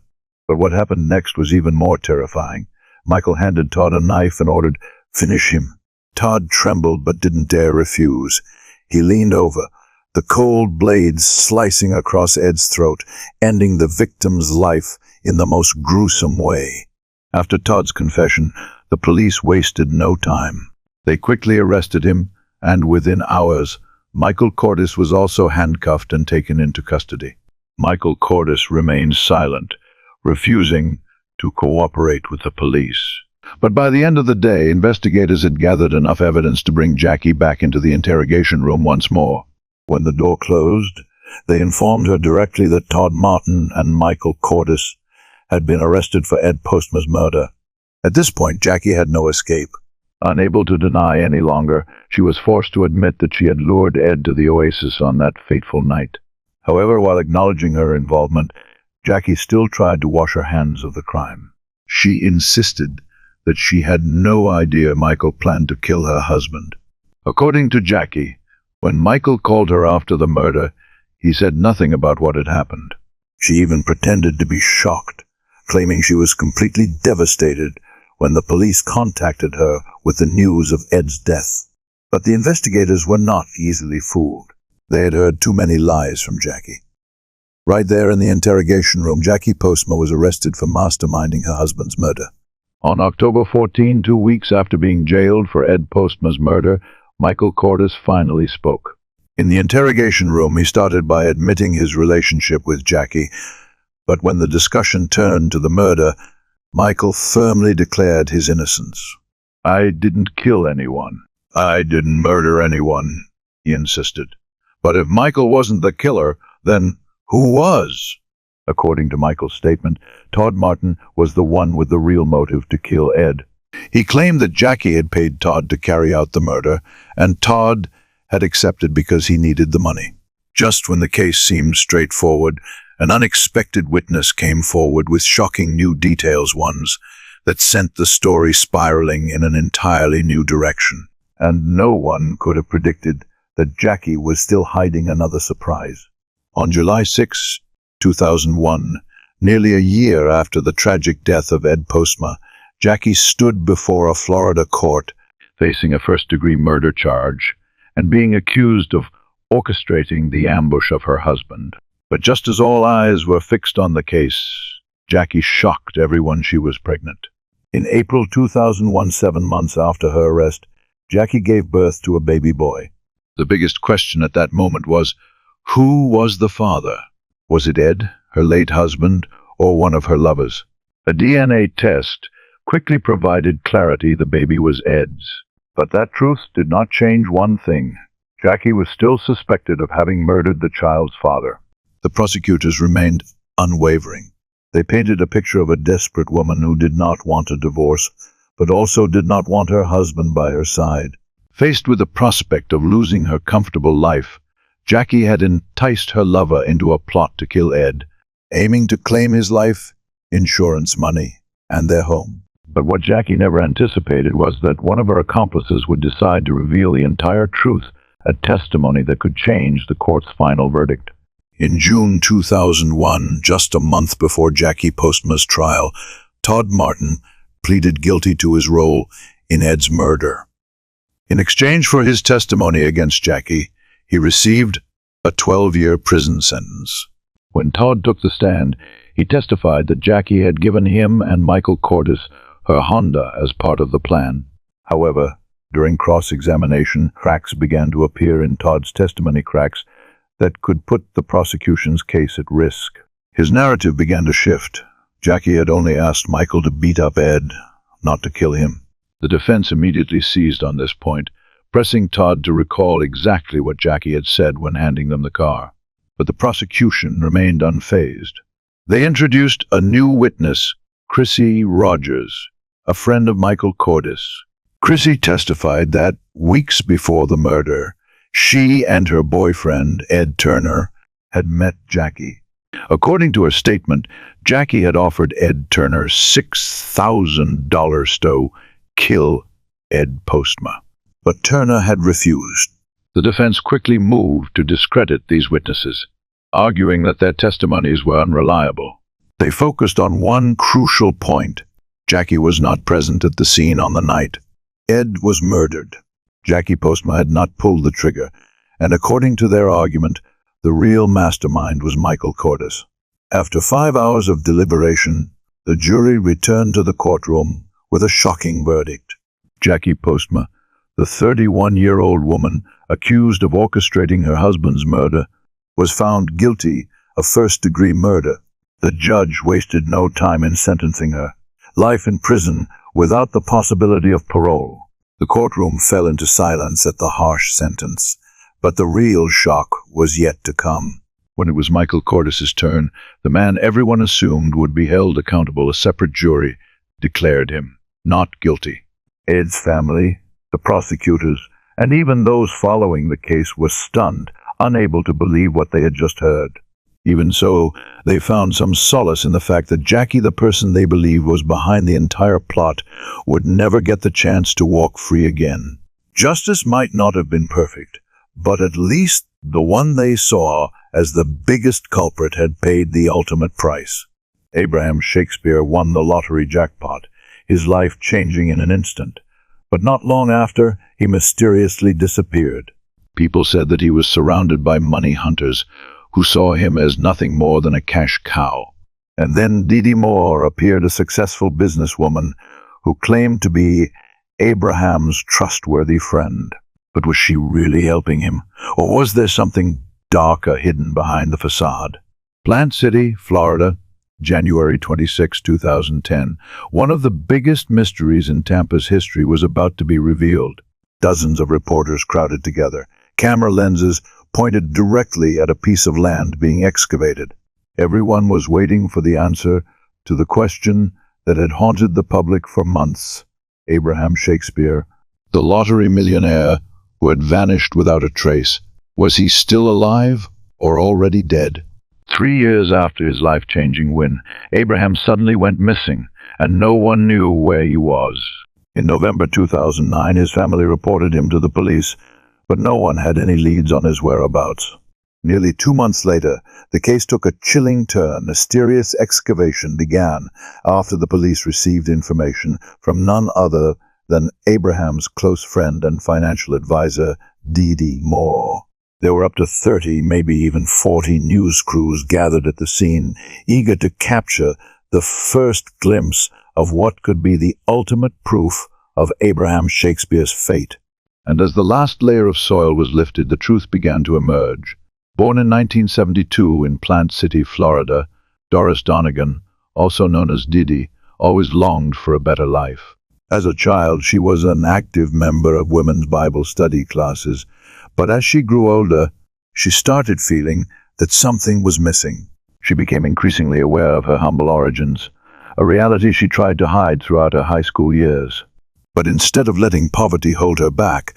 But what happened next was even more terrifying. Michael handed Todd a knife and ordered, "Finish him." Todd trembled but didn't dare refuse. He leaned over, the cold blade slicing across Ed's throat, ending the victim's life in the most gruesome way. After Todd's confession, the police wasted no time. They quickly arrested him, and within hours, Michael Cordes was also handcuffed and taken into custody. Michael Cordes remained silent, refusing to cooperate with the police. But by the end of the day, investigators had gathered enough evidence to bring Jackie back into the interrogation room once more. When the door closed, they informed her directly that Todd Martin and Michael Cordes had been arrested for Ed Postma's murder. At this point, Jackie had no escape. Unable to deny any longer, she was forced to admit that she had lured Ed to the oasis on that fateful night. However, while acknowledging her involvement, Jackie still tried to wash her hands of the crime. She insisted that she had no idea Michael planned to kill her husband. According to Jackie, when Michael called her after the murder, he said nothing about what had happened. She even pretended to be shocked, claiming she was completely devastated when the police contacted her with the news of Ed's death. But the investigators were not easily fooled. They had heard too many lies from Jackie. Right there in the interrogation room, Jackie Postma was arrested for masterminding her husband's murder. On October 14, 2 weeks after being jailed for Ed Postma's murder, Michael Cordes finally spoke. In the interrogation room, he started by admitting his relationship with Jackie, but when the discussion turned to the murder, Michael firmly declared his innocence. "I didn't kill anyone. I didn't murder anyone," he insisted. But if Michael wasn't the killer, then who was? According to Michael's statement, Todd Martin was the one with the real motive to kill Ed. He claimed that Jackie had paid Todd to carry out the murder, and Todd had accepted because he needed the money. Just when the case seemed straightforward, an unexpected witness came forward with shocking new details, ones that sent the story spiraling in an entirely new direction. And no one could have predicted that Jackie was still hiding another surprise. On July 6, 2001, nearly a year after the tragic death of Ed Postma, Jackie stood before a Florida court facing a first-degree murder charge and being accused of orchestrating the ambush of her husband. But just as all eyes were fixed on the case, Jackie shocked everyone she was pregnant. In April 2001, 7 months after her arrest, Jackie gave birth to a baby boy. The biggest question at that moment was, who was the father? Was it Ed, her late husband, or one of her lovers? A DNA test quickly provided clarity the baby was Ed's. But that truth did not change one thing. Jackie was still suspected of having murdered the child's father. The prosecutors remained unwavering. They painted a picture of a desperate woman who did not want a divorce, but also did not want her husband by her side. Faced with the prospect of losing her comfortable life, Jackie had enticed her lover into a plot to kill Ed, aiming to claim his life, insurance money, and their home. But what Jackie never anticipated was that one of her accomplices would decide to reveal the entire truth, a testimony that could change the court's final verdict. In June 2001, just a month before Jackie Postma's trial, Todd Martin pleaded guilty to his role in Ed's murder. In exchange for his testimony against Jackie, he received a 12-year prison sentence. When Todd took the stand, he testified that Jackie had given him and Michael Cordes her Honda as part of the plan. However, during cross-examination, cracks began to appear in Todd's testimony, cracks that could put the prosecution's case at risk. His narrative began to shift. Jackie had only asked Michael to beat up Ed, not to kill him. The defense immediately seized on this point, pressing Todd to recall exactly what Jackie had said when handing them the car. But the prosecution remained unfazed. They introduced a new witness, Chrissy Rogers, a friend of Michael Cordes. Chrissy testified that, weeks before the murder, she and her boyfriend, Ed Turner, had met Jackie. According to her statement, Jackie had offered Ed Turner $6,000 to kill Ed Postma. But Turner had refused. The defense quickly moved to discredit these witnesses, arguing that their testimonies were unreliable. They focused on one crucial point. Jackie was not present at the scene on the night. Ed was murdered. Jackie Postma had not pulled the trigger, and according to their argument, the real mastermind was Michael Cordes. After 5 hours of deliberation, the jury returned to the courtroom with a shocking verdict. Jackie Postma, the 31-year-old woman accused of orchestrating her husband's murder, was found guilty of first-degree murder. The judge wasted no time in sentencing her. Life in prison without the possibility of parole. The courtroom fell into silence at the harsh sentence, but the real shock was yet to come. When it was Michael Cordes' turn, the man everyone assumed would be held accountable, a separate jury declared him not guilty. Ed's family, the prosecutors, and even those following the case were stunned, unable to believe what they had just heard. Even so, they found some solace in the fact that Jackie, the person they believed was behind the entire plot, would never get the chance to walk free again. Justice might not have been perfect, but at least the one they saw as the biggest culprit had paid the ultimate price. Abraham Shakespeare won the lottery jackpot, his life changing in an instant. But not long after, he mysteriously disappeared. People said that he was surrounded by money hunters who saw him as nothing more than a cash cow. And then Dee Dee Moore appeared, a successful businesswoman who claimed to be Abraham's trustworthy friend. But was she really helping him? Or was there something darker hidden behind the facade? Plant City, Florida, January 26, 2010. One of the biggest mysteries in Tampa's history was about to be revealed. Dozens of reporters crowded together, camera lenses pointed directly at a piece of land being excavated. Everyone was waiting for the answer to the question that had haunted the public for months. Abraham Shakespeare, the lottery millionaire who had vanished without a trace, was he still alive or already dead? 3 years after his life-changing win, Abraham suddenly went missing, and no one knew where he was. In November 2009, his family reported him to the police, but no one had any leads on his whereabouts. Nearly 2 months later, the case took a chilling turn. A mysterious excavation began after the police received information from none other than Abraham's close friend and financial advisor, Dee Moore. There were up to 30, maybe even 40 news crews gathered at the scene, eager to capture the first glimpse of what could be the ultimate proof of Abraham Shakespeare's fate. And as the last layer of soil was lifted, the truth began to emerge. Born in 1972 in Plant City, Florida, Doris Donegan, also known as Didi, always longed for a better life. As a child, she was an active member of women's Bible study classes, but as she grew older, she started feeling that something was missing. She became increasingly aware of her humble origins, a reality she tried to hide throughout her high school years. But instead of letting poverty hold her back,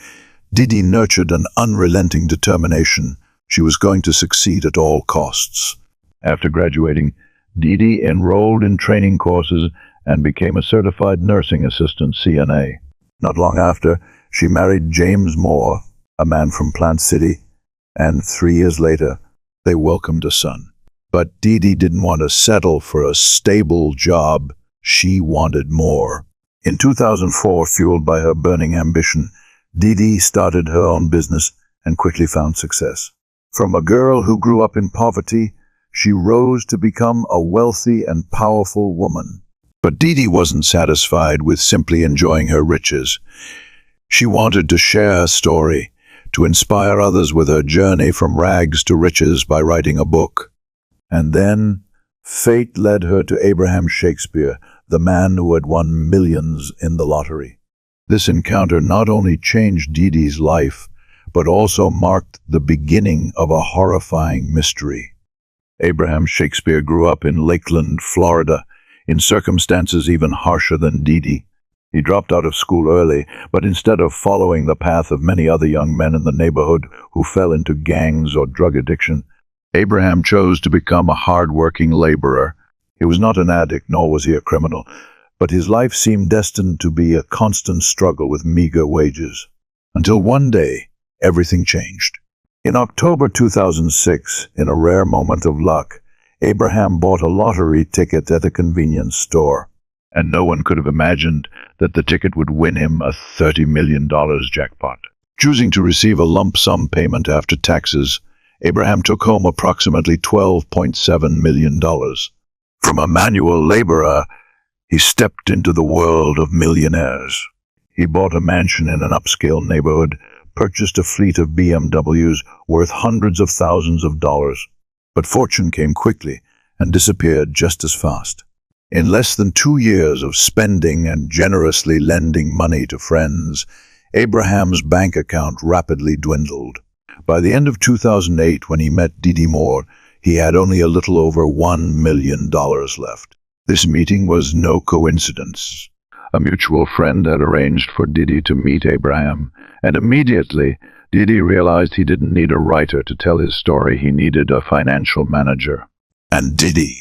Didi nurtured an unrelenting determination. She was going to succeed at all costs. After graduating, Didi enrolled in training courses and became a certified nursing assistant, CNA. Not long after, she married James Moore, a man from Plant City, and 3 years later, they welcomed a son. But Didi didn't want to settle for a stable job. She wanted more. In 2004, fueled by her burning ambition, Didi started her own business and quickly found success. From a girl who grew up in poverty, she rose to become a wealthy and powerful woman. But Didi wasn't satisfied with simply enjoying her riches. She wanted to share her story, to inspire others with her journey from rags to riches by writing a book. And then, fate led her to Abraham Shakespeare, the man who had won millions in the lottery. This encounter not only changed Didi's life, but also marked the beginning of a horrifying mystery. Abraham Shakespeare grew up in Lakeland, Florida, in circumstances even harsher than Didi. He dropped out of school early, but instead of following the path of many other young men in the neighborhood who fell into gangs or drug addiction, Abraham chose to become a hard-working laborer. He was not an addict, nor was he a criminal, but his life seemed destined to be a constant struggle with meager wages. Until one day, everything changed. In October 2006, in a rare moment of luck, Abraham bought a lottery ticket at a convenience store. And no one could have imagined that the ticket would win him a $30 million jackpot. Choosing to receive a lump sum payment after taxes, Abraham took home approximately $12.7 million. From a manual laborer, he stepped into the world of millionaires. He bought a mansion in an upscale neighborhood, purchased a fleet of BMWs worth hundreds of thousands of dollars. But fortune came quickly and disappeared just as fast. In less than 2 years of spending and generously lending money to friends, Abraham's bank account rapidly dwindled. By the end of 2008, when he met Didi Moore, he had only a little over $1 million left. This meeting was no coincidence. A mutual friend had arranged for Didi to meet Abraham, and immediately Didi realized he didn't need a writer to tell his story. He needed a financial manager. And Didi,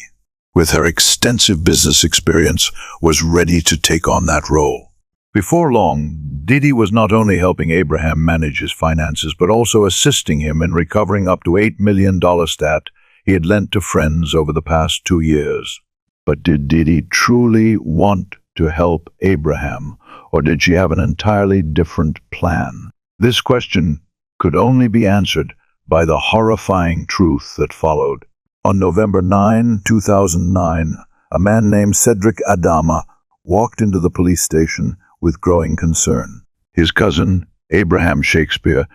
with her extensive business experience, was ready to take on that role. Before long, Didi was not only helping Abraham manage his finances, but also assisting him in recovering up to $8 million stat he had lent to friends over the past 2 years. But did Didi truly want to help Abraham, or did she have an entirely different plan? This question could only be answered by the horrifying truth that followed. On November 9, 2009, a man named Cedric Adama walked into the police station with growing concern. His cousin, Abraham Shakespeare,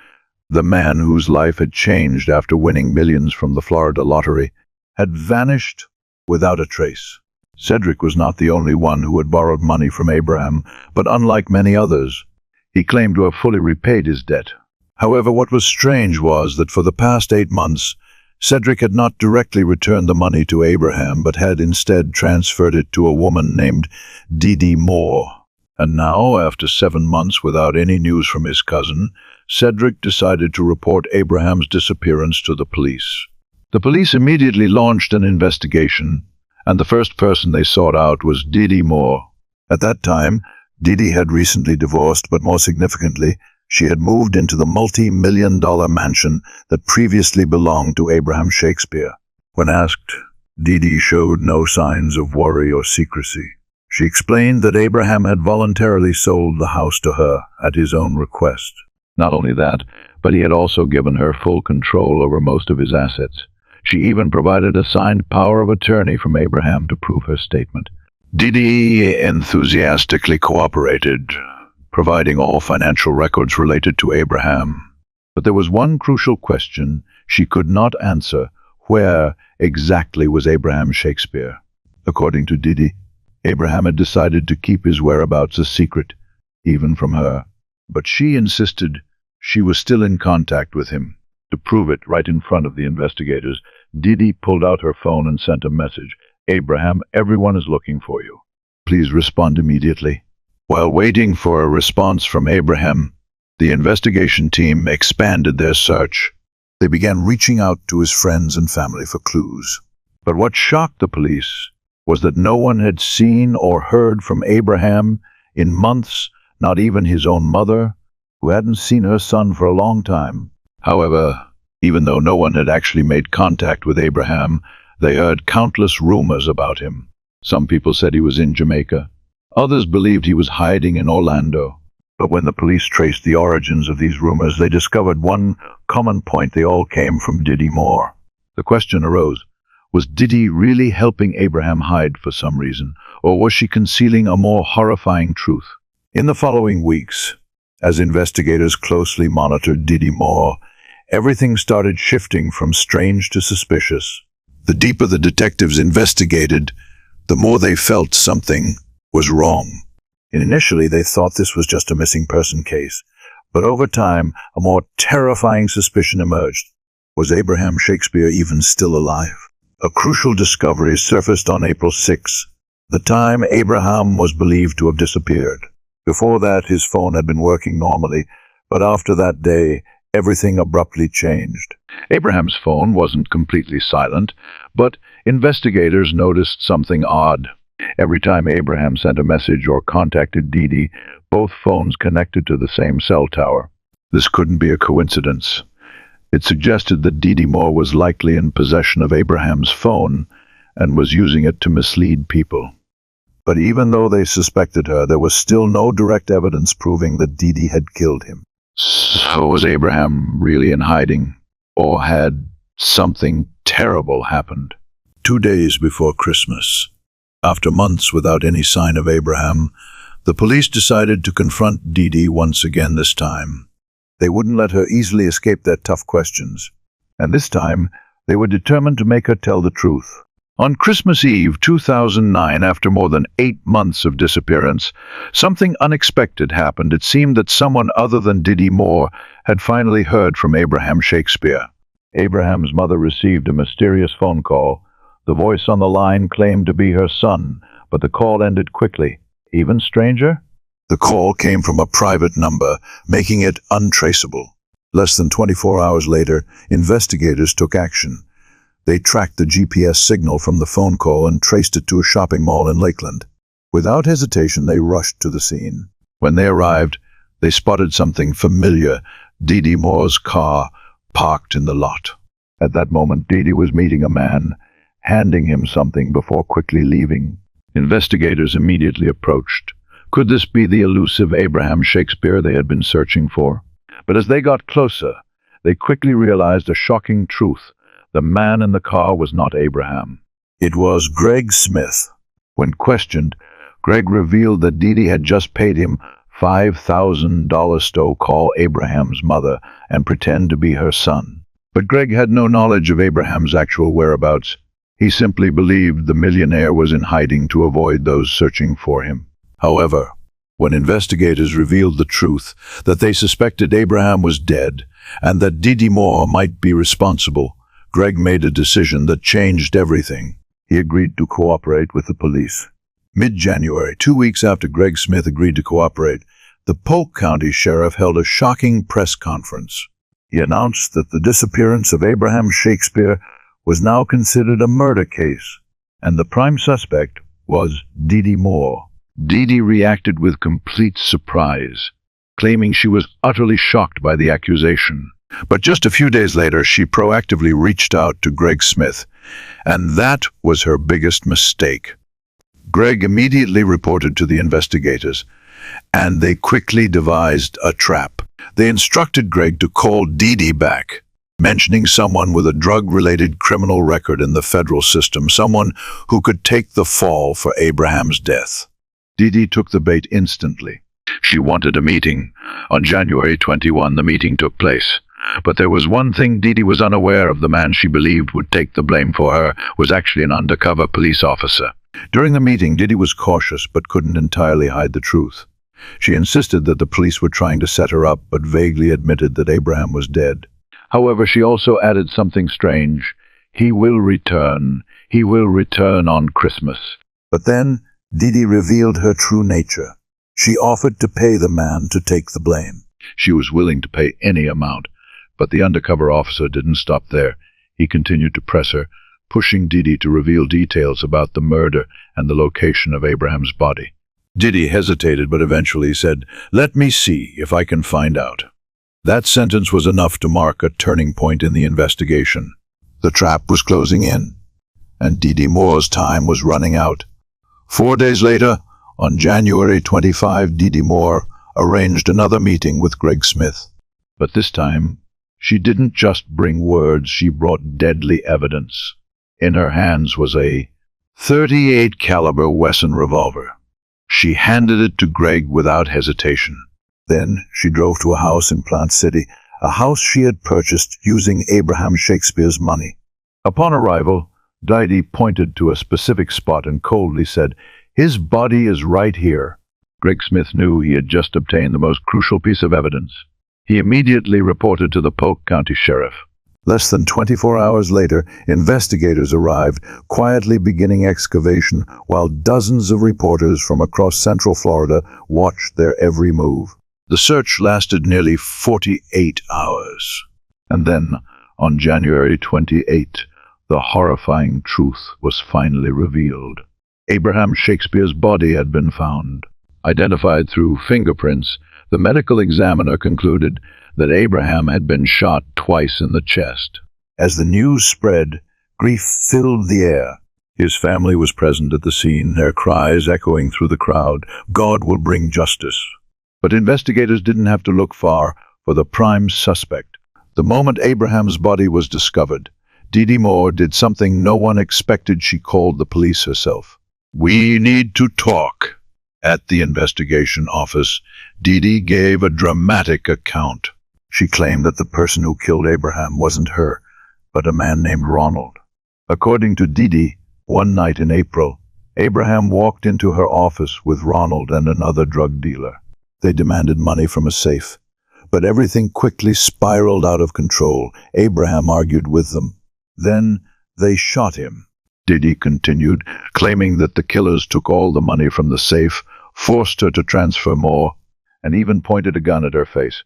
the man whose life had changed after winning millions from the Florida lottery, had vanished without a trace. Cedric was not the only one who had borrowed money from Abraham, but unlike many others, he claimed to have fully repaid his debt. However, what was strange was that for the past 8 months, Cedric had not directly returned the money to Abraham, but had instead transferred it to a woman named Dee Moore. And now, after 7 months without any news from his cousin, Cedric decided to report Abraham's disappearance to the police. The police immediately launched an investigation, and the first person they sought out was Dee Moore. At that time, Dee had recently divorced, but more significantly, she had moved into the multi-million-dollar mansion that previously belonged to Abraham Shakespeare. When asked, Dee showed no signs of worry or secrecy. She explained that Abraham had voluntarily sold the house to her at his own request. Not only that, but he had also given her full control over most of his assets. She even provided a signed power of attorney from Abraham to prove her statement. Dee enthusiastically cooperated, providing all financial records related to Abraham. But there was one crucial question she could not answer. Where exactly was Abraham Shakespeare? According to Dee, Abraham had decided to keep his whereabouts a secret, even from her. But she insisted she was still in contact with him. To prove it right in front of the investigators, Dee pulled out her phone and sent a message. Abraham, everyone is looking for you. Please respond immediately. While waiting for a response from Abraham, the investigation team expanded their search. They began reaching out to his friends and family for clues. But what shocked the police was that no one had seen or heard from Abraham in months, not even his own mother, who hadn't seen her son for a long time. However, even though no one had actually made contact with Abraham, they heard countless rumors about him. Some people said he was in Jamaica. Others believed he was hiding in Orlando. But when the police traced the origins of these rumors, they discovered one common point. They all came from Dee Moore. The question arose, was Dee really helping Abraham hide for some reason, or was she concealing a more horrifying truth? In the following weeks, as investigators closely monitored Dee Moore, everything started shifting from strange to suspicious. The deeper the detectives investigated, the more they felt something was wrong. Initially, they thought this was just a missing person case, but over time, a more terrifying suspicion emerged. Was Abraham Shakespeare even still alive? A crucial discovery surfaced on April 6, the time Abraham was believed to have disappeared. Before that, his phone had been working normally, but after that day, everything abruptly changed. Abraham's phone wasn't completely silent, but investigators noticed something odd. Every time Abraham sent a message or contacted Dee, both phones connected to the same cell tower. This couldn't be a coincidence. It suggested that Dee Moore was likely in possession of Abraham's phone and was using it to mislead people. But even though they suspected her, there was still no direct evidence proving that Dee had killed him. So was Abraham really in hiding, or had something terrible happened? 2 days before Christmas, after months without any sign of Abraham, the police decided to confront Dee once again this time. They wouldn't let her easily escape their tough questions, and this time they were determined to make her tell the truth. On Christmas Eve 2009, after more than 8 months of disappearance, something unexpected happened. It seemed that someone other than Dee Moore had finally heard from Abraham Shakespeare. Abraham's mother received a mysterious phone call. The voice on the line claimed to be her son, but the call ended quickly. Even stranger? The call came from a private number, making it untraceable. Less than 24 hours later, investigators took action. They tracked the GPS signal from the phone call and traced it to a shopping mall in Lakeland. Without hesitation, they rushed to the scene. When they arrived, they spotted something familiar, Dee Moore's car parked in the lot. At that moment, Dee was meeting a man, handing him something before quickly leaving. Investigators immediately approached. Could this be the elusive Abraham Shakespeare they had been searching for? But as they got closer, they quickly realized a shocking truth. The man in the car was not Abraham. It was Greg Smith. When questioned, Greg revealed that Dee had just paid him $5,000 to call Abraham's mother and pretend to be her son. But Greg had no knowledge of Abraham's actual whereabouts. He simply believed the millionaire was in hiding to avoid those searching for him. However, When investigators revealed the truth, that they suspected Abraham was dead and that Didi Moore might be responsible, Greg made a decision that changed everything. He agreed to cooperate with the police. Mid-January, 2 weeks after Greg Smith agreed to cooperate, the Polk County Sheriff held a shocking press conference. He announced that the disappearance of Abraham Shakespeare was now considered a murder case, and the prime suspect was Didi Moore. Didi reacted with complete surprise, claiming she was utterly shocked by the accusation. But just a few days later, she proactively reached out to Greg Smith, and that was her biggest mistake. Greg immediately reported to the investigators, and they quickly devised a trap. They instructed Greg to call Didi back, mentioning someone with a drug-related criminal record in the federal system, someone who could take the fall for Abraham's death. Didi took the bait instantly. She wanted a meeting. On January 21, the meeting took place. But there was one thing Didi was unaware of. The man she believed would take the blame for her was actually an undercover police officer. During the meeting, Didi was cautious but couldn't entirely hide the truth. She insisted that the police were trying to set her up, but vaguely admitted that Abraham was dead. However, she also added something strange. He will return. He will return on Christmas. But then Didi revealed her true nature. She offered to pay the man to take the blame. She was willing to pay any amount, but the undercover officer didn't stop there. He continued to press her, pushing Didi to reveal details about the murder and the location of Abraham's body. Didi hesitated, but eventually said, "Let me see if I can find out." That sentence was enough to mark a turning point in the investigation. The trap was closing in, and Didi Moore's time was running out. 4 days later, on January 25, Didi Moore arranged another meeting with Greg Smith. But this time, she didn't just bring words, she brought deadly evidence. In her hands was a .38 caliber Wesson revolver. She handed it to Greg without hesitation. Then she drove to a house in Plant City, a house she had purchased using Abraham Shakespeare's money. Upon arrival, Didi pointed to a specific spot and coldly said, "His body is right here." Greg Smith knew he had just obtained the most crucial piece of evidence. He immediately reported to the Polk County Sheriff. Less than 24 hours later, investigators arrived, quietly beginning excavation, while dozens of reporters from across Central Florida watched their every move. The search lasted nearly 48 hours. And then, on January 28, the horrifying truth was finally revealed. Abraham Shakespeare's body had been found. Identified through fingerprints, the medical examiner concluded that Abraham had been shot twice in the chest. As the news spread, grief filled the air. His family was present at the scene, their cries echoing through the crowd, "God will bring justice." But investigators didn't have to look far for the prime suspect. The moment Abraham's body was discovered, Didi Moore did something no one expected. She called the police herself. "We need to talk." At the investigation office, Didi gave a dramatic account. She claimed that the person who killed Abraham wasn't her, but a man named Ronald. According to Didi, one night in April, Abraham walked into her office with Ronald and another drug dealer. They demanded money from a safe, but everything quickly spiraled out of control. Abraham argued with them. Then they shot him. Didi continued, claiming that the killers took all the money from the safe, forced her to transfer more, and even pointed a gun at her face.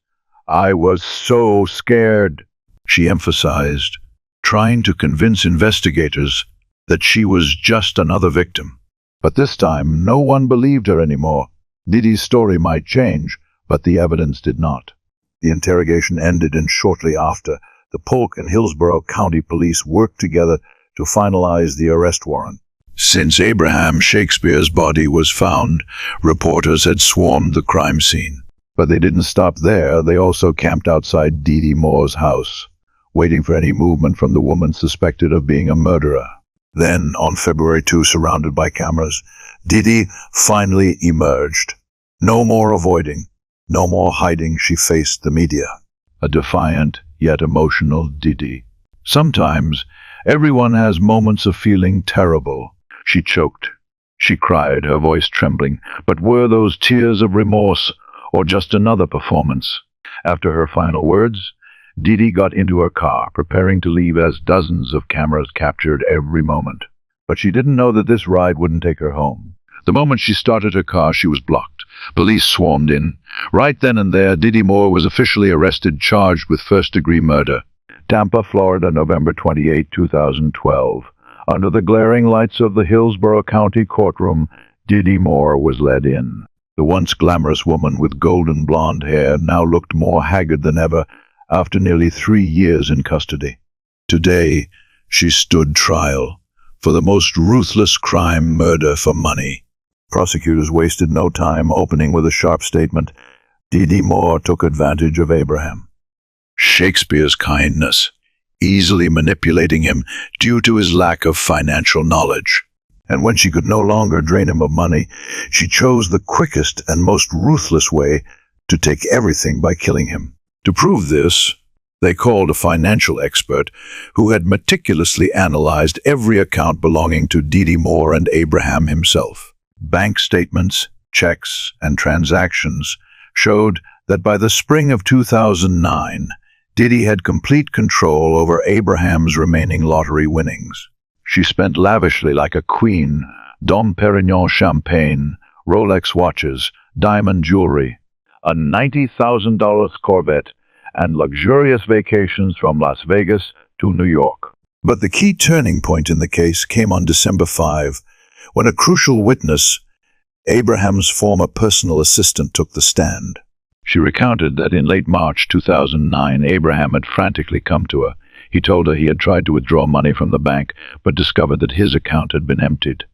"I was so scared," she emphasized, trying to convince investigators that she was just another victim. But this time, no one believed her anymore. Didi's story might change, but the evidence did not. The interrogation ended, and shortly after, the Polk and Hillsborough County Police worked together to finalize the arrest warrant. Since Abraham Shakespeare's body was found, reporters had swarmed the crime scene. But they didn't stop there. They also camped outside Didi Moore's house, waiting for any movement from the woman suspected of being a murderer. Then, on February 2, surrounded by cameras, Didi finally emerged. No more avoiding, no more hiding. She faced the media. A defiant, yet emotional Didi. "Sometimes, everyone has moments of feeling terrible," she choked. she cried, her voice trembling. But were those tears of remorse, or just another performance? After her final words, Didi got into her car, preparing to leave as dozens of cameras captured every moment. But she didn't know that this ride wouldn't take her home. The moment she started her car, she was blocked. Police swarmed in. Right then and there, Didi Moore was officially arrested, charged with first-degree murder. Tampa, Florida, November 28, 2012. Under the glaring lights of the Hillsborough County courtroom, Didi Moore was led in. The once glamorous woman with golden blonde hair now looked more haggard than ever after nearly 3 years in custody. Today, she stood trial for the most ruthless crime, murder for money. Prosecutors wasted no time, opening with a sharp statement. Didi Moore took advantage of Abraham Shakespeare's kindness, easily manipulating him due to his lack of financial knowledge. And when she could no longer drain him of money, she chose the quickest and most ruthless way to take everything by killing him. To prove this, they called a financial expert who had meticulously analyzed every account belonging to Didi Moore and Abraham himself. Bank statements, checks, and transactions showed that by the spring of 2009, Didi had complete control over Abraham's remaining lottery winnings. She spent lavishly like a queen: Dom Perignon champagne, Rolex watches, diamond jewelry, a $90,000 Corvette, and luxurious vacations from Las Vegas to New York. But the key turning point in the case came on December 5, when a crucial witness, Abraham's former personal assistant, took the stand. She recounted that in late March 2009, Abraham had frantically come to her. He told her he had tried to withdraw money from the bank, but discovered that his account had been emptied.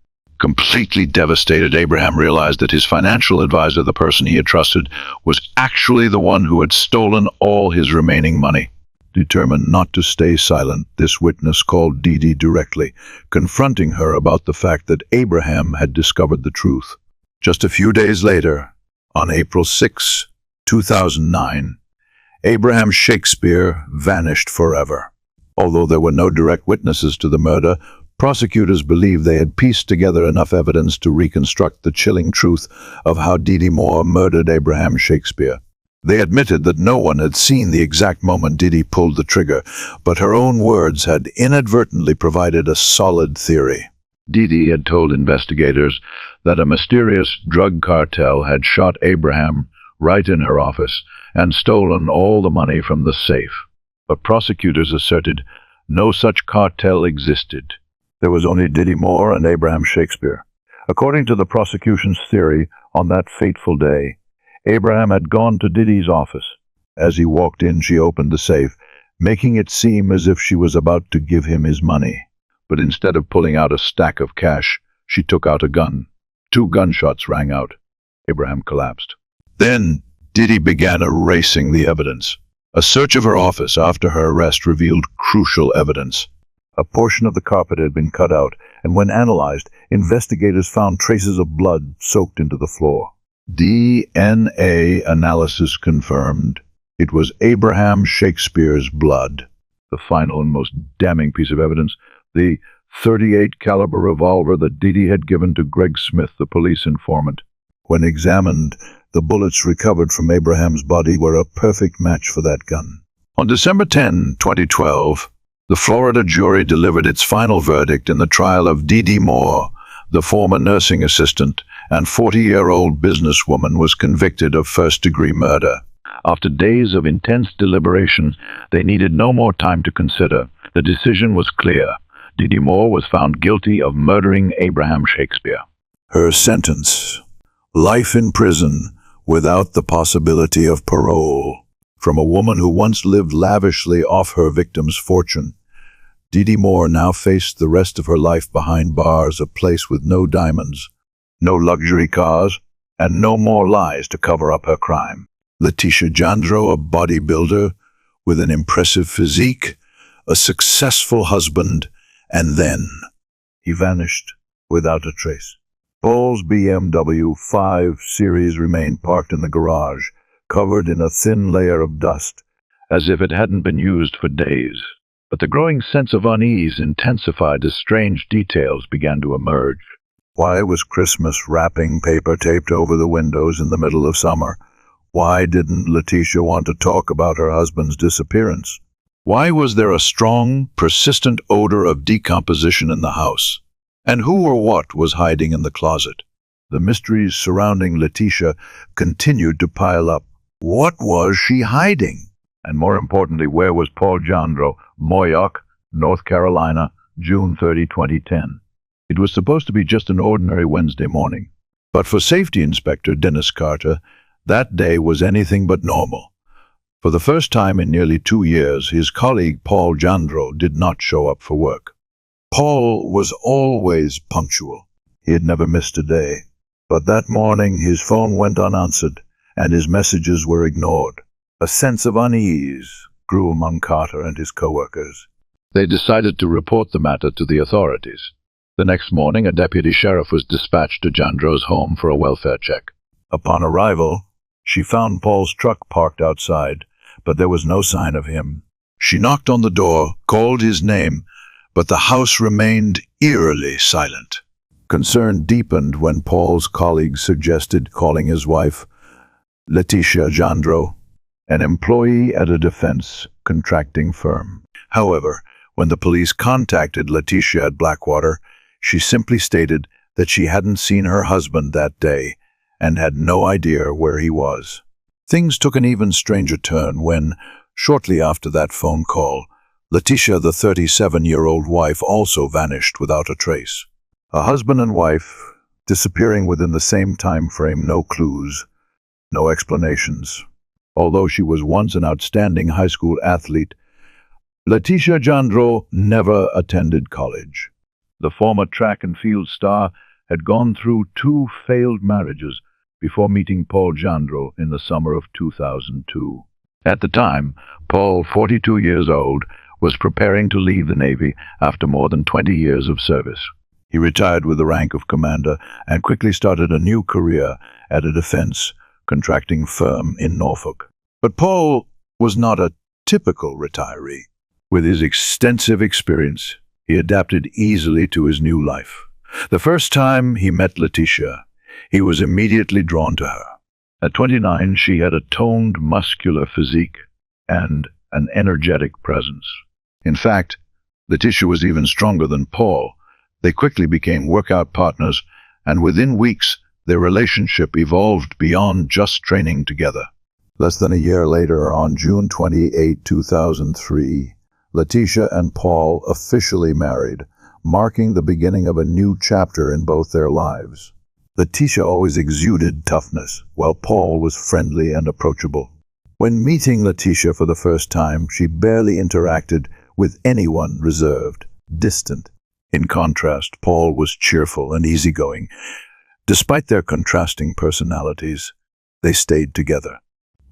Completely devastated, Abraham realized that his financial advisor, the person he had trusted, was actually the one who had stolen all his remaining money. Determined not to stay silent, this witness called Didi directly, confronting her about the fact that Abraham had discovered the truth. Just a few days later, on April 6, 2009, Abraham Shakespeare vanished forever. Although there were no direct witnesses to the murder, prosecutors believed they had pieced together enough evidence to reconstruct the chilling truth of how Didi Moore murdered Abraham Shakespeare. They admitted that no one had seen the exact moment Didi pulled the trigger, but her own words had inadvertently provided a solid theory. Didi had told investigators that a mysterious drug cartel had shot Abraham right in her office and stolen all the money from the safe. But prosecutors asserted no such cartel existed. There was only Didi Moore and Abraham Shakespeare. According to the prosecution's theory, on that fateful day, Abraham had gone to Didi's office. As he walked in, she opened the safe, making it seem as if she was about to give him his money. But instead of pulling out a stack of cash, she took out a gun. 2 gunshots rang out. Abraham collapsed. Then Didi began erasing the evidence. A search of her office after her arrest revealed crucial evidence. A portion of the carpet had been cut out, and when analyzed, investigators found traces of blood soaked into the floor. DNA analysis confirmed it was Abraham Shakespeare's blood. The final and most damning piece of evidence, the .38 caliber revolver that Didi had given to Greg Smith, the police informant. When examined, the bullets recovered from Abraham's body were a perfect match for that gun. On December 10, 2012, the Florida jury delivered its final verdict in the trial of Didi Moore. The former nursing assistant and 40-year-old businesswoman was convicted of first-degree murder. After days of intense deliberation, they needed no more time to consider. The decision was clear. Didi Moore was found guilty of murdering Abraham Shakespeare. Her sentence: life in prison without the possibility of parole. From a woman who once lived lavishly off her victim's fortune, Didi Moore now faced the rest of her life behind bars, a place with no diamonds, no luxury cars, and no more lies to cover up her crime. Letitia Jandro, a bodybuilder with an impressive physique, a successful husband, and then he vanished without a trace. Paul's BMW 5 Series remained parked in the garage, covered in a thin layer of dust, as if it hadn't been used for days. But the growing sense of unease intensified as strange details began to emerge. Why was Christmas wrapping paper taped over the windows in the middle of summer? Why didn't Letitia want to talk about her husband's disappearance? Why was there a strong, persistent odor of decomposition in the house? And who or what was hiding in the closet? The mysteries surrounding Letitia continued to pile up. What was she hiding? And more importantly, where was Paul Jandro, Moyoc, North Carolina, June 30, 2010? It was supposed to be just an ordinary Wednesday morning. But for Safety Inspector Dennis Carter, that day was anything but normal. For the first time in nearly 2 years, his colleague Paul Jandro did not show up for work. Paul was always punctual. He had never missed a day. But that morning his phone went unanswered, and his messages were ignored. A sense of unease grew among Carter and his coworkers. They decided to report the matter to the authorities. The next morning, a deputy sheriff was dispatched to Jandro's home for a welfare check. Upon arrival, she found Paul's truck parked outside, but there was no sign of him. She knocked on the door, called his name, but the house remained eerily silent. Concern deepened when Paul's colleagues suggested calling his wife, Letitia Jandro, an employee at a defense contracting firm. However, when the police contacted Letitia at Blackwater, she simply stated that she hadn't seen her husband that day and had no idea where he was. Things took an even stranger turn when, shortly after that phone call, Letitia, the 37-year-old wife, also vanished without a trace. A husband and wife disappearing within the same time frame, no clues, no explanations. Although she was once an outstanding high school athlete, Letitia Jandro never attended college. The former track and field star had gone through 2 failed marriages before meeting Paul Jandro in the summer of 2002. At the time, Paul, 42 years old, was preparing to leave the Navy after more than 20 years of service. He retired with the rank of commander and quickly started a new career at a defense contracting firm in Norfolk. But Paul was not a typical retiree. With his extensive experience, he adapted easily to his new life. The first time he met Letitia, he was immediately drawn to her. At 29, she had a toned, muscular physique and an energetic presence. In fact, Letitia was even stronger than Paul. They quickly became workout partners, and within weeks, their relationship evolved beyond just training together. Less than a year later, on June 28, 2003, Letitia and Paul officially married, marking the beginning of a new chapter in both their lives. Letitia always exuded toughness, while Paul was friendly and approachable. When meeting Letitia for the first time, she barely interacted with anyone, reserved, distant. In contrast, Paul was cheerful and easygoing. Despite their contrasting personalities, they stayed together.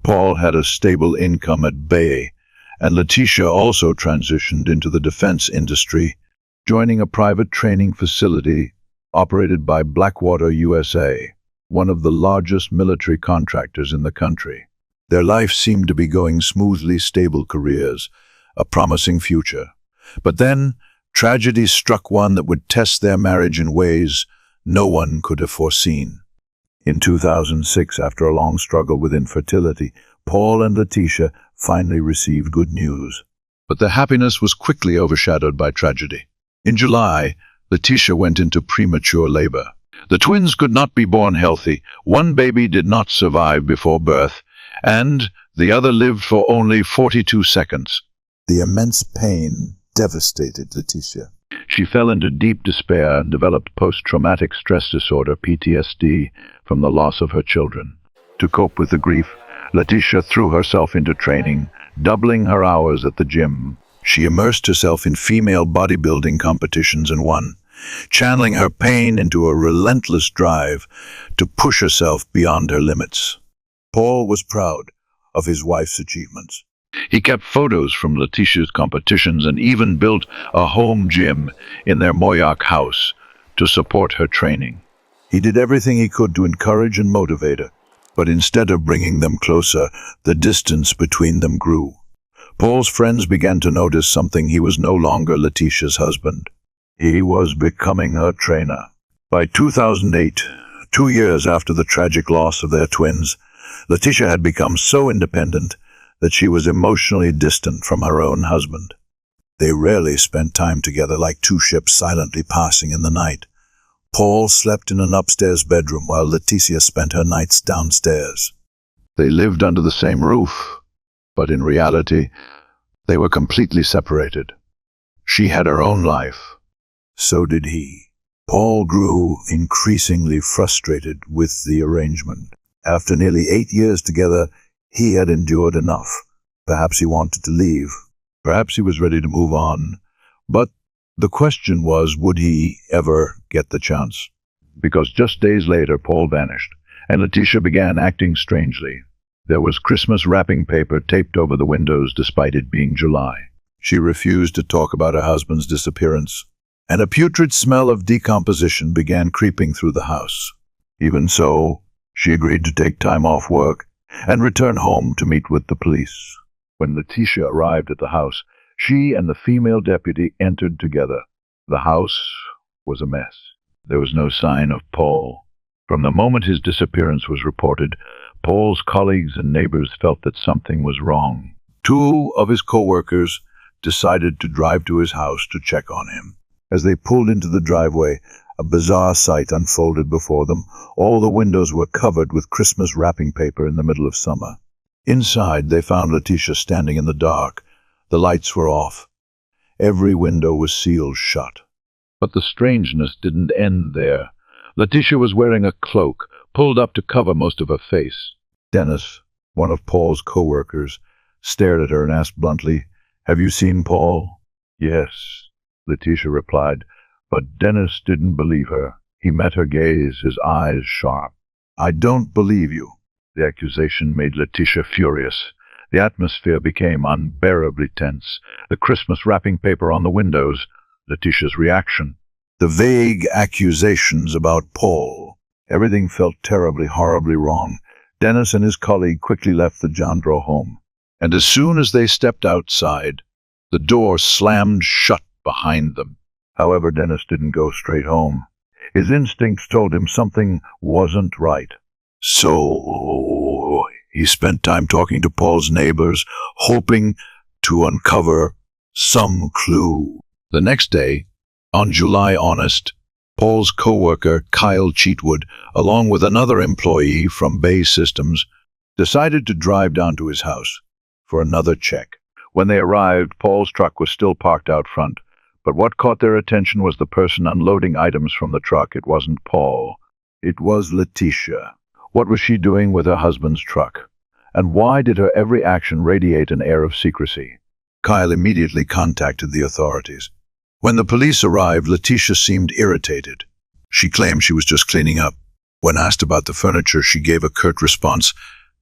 Paul had a stable income at Bay, and Letitia also transitioned into the defense industry, joining a private training facility operated by Blackwater USA, one of the largest military contractors in the country. Their life seemed to be going smoothly, stable careers, a promising future. But then, tragedy struck, one that would test their marriage in ways no one could have foreseen. In 2006, after a long struggle with infertility, Paul and Letitia finally received good news. But their happiness was quickly overshadowed by tragedy. In July, Letitia went into premature labor. The twins could not be born healthy. One baby did not survive before birth, and the other lived for only 42 seconds. The immense pain devastated Letitia. She fell into deep despair and developed post-traumatic stress disorder, PTSD, from the loss of her children. To cope with the grief, Letitia threw herself into training, doubling her hours at the gym. She immersed herself in female bodybuilding competitions and won, channeling her pain into a relentless drive to push herself beyond her limits. Paul was proud of his wife's achievements. He kept photos from Letitia's competitions and even built a home gym in their Moyoc house to support her training. He did everything he could to encourage and motivate her, but instead of bringing them closer, the distance between them grew. Paul's friends began to notice something. He was no longer Letitia's husband. He was becoming her trainer. By 2008, 2 years after the tragic loss of their twins, Letitia had become so independent that she was emotionally distant from her own husband. They rarely spent time together, like two ships silently passing in the night. Paul slept in an upstairs bedroom while Letitia spent her nights downstairs. They lived under the same roof, but in reality, they were completely separated. She had her own life. So did he. Paul grew increasingly frustrated with the arrangement. After nearly 8 years together, he had endured enough. Perhaps he wanted to leave. Perhaps he was ready to move on. But the question was, would he ever get the chance? Because just days later, Paul vanished, and Letitia began acting strangely. There was Christmas wrapping paper taped over the windows despite it being July. She refused to talk about her husband's disappearance, and a putrid smell of decomposition began creeping through the house. Even so, she agreed to take time off work and return home to meet with the police. When Letitia arrived at the house, she and the female deputy entered together. The house was a mess. There was no sign of Paul. From the moment his disappearance was reported, Paul's colleagues and neighbors felt that something was wrong. 2 of his co-workers decided to drive to his house to check on him. As they pulled into the driveway, a bizarre sight unfolded before them. All the windows were covered with Christmas wrapping paper in the middle of summer. Inside, they found Letitia standing in the dark. The lights were off. Every window was sealed shut. But the strangeness didn't end there. Letitia was wearing a cloak, pulled up to cover most of her face. Dennis, one of Paul's co-workers, stared at her and asked bluntly, "Have you seen Paul?" "Yes," Letitia replied, but Dennis didn't believe her. He met her gaze, his eyes sharp. "I don't believe you." The accusation made Letitia furious. The atmosphere became unbearably tense. The Christmas wrapping paper on the windows, Letitia's reaction. The vague accusations about Paul. Everything felt terribly, horribly wrong. Dennis and his colleague quickly left the Jandro home. And as soon as they stepped outside, the door slammed shut behind them. However, Dennis didn't go straight home. His instincts told him something wasn't right. So he spent time talking to Paul's neighbors, hoping to uncover some clue. The next day, on July Honest, Paul's co-worker, Kyle Cheatwood, along with another employee from Bay Systems, decided to drive down to his house for another check. When they arrived, Paul's truck was still parked out front, but what caught their attention was the person unloading items from the truck. It wasn't Paul. It was Letitia. What was she doing with her husband's truck? And why did her every action radiate an air of secrecy? Kyle immediately contacted the authorities. When the police arrived, Letitia seemed irritated. She claimed she was just cleaning up. When asked about the furniture, she gave a curt response,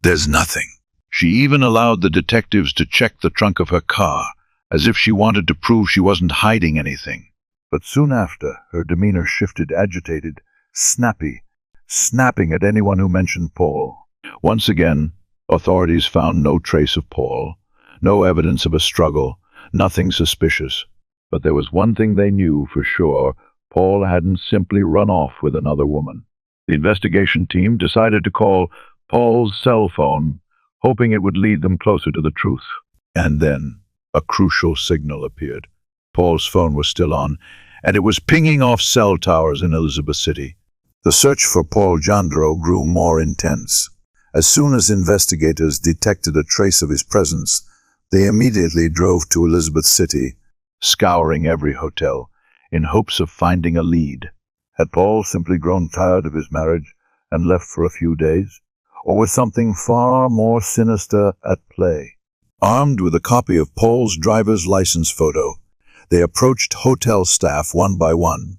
"There's nothing." She even allowed the detectives to check the trunk of her car, as if she wanted to prove she wasn't hiding anything. But soon after, her demeanor shifted, agitated, snappy, snapping at anyone who mentioned Paul. Once again, authorities found no trace of Paul, no evidence of a struggle, nothing suspicious. But there was one thing they knew for sure: Paul hadn't simply run off with another woman. The investigation team decided to call Paul's cell phone, hoping it would lead them closer to the truth. And then a crucial signal appeared. Paul's phone was still on, and it was pinging off cell towers in Elizabeth City. The search for Paul Jandro grew more intense. As soon as investigators detected a trace of his presence, they immediately drove to Elizabeth City, scouring every hotel in hopes of finding a lead. Had Paul simply grown tired of his marriage and left for a few days? Or was something far more sinister at play? Armed with a copy of Paul's driver's license photo, they approached hotel staff one by one,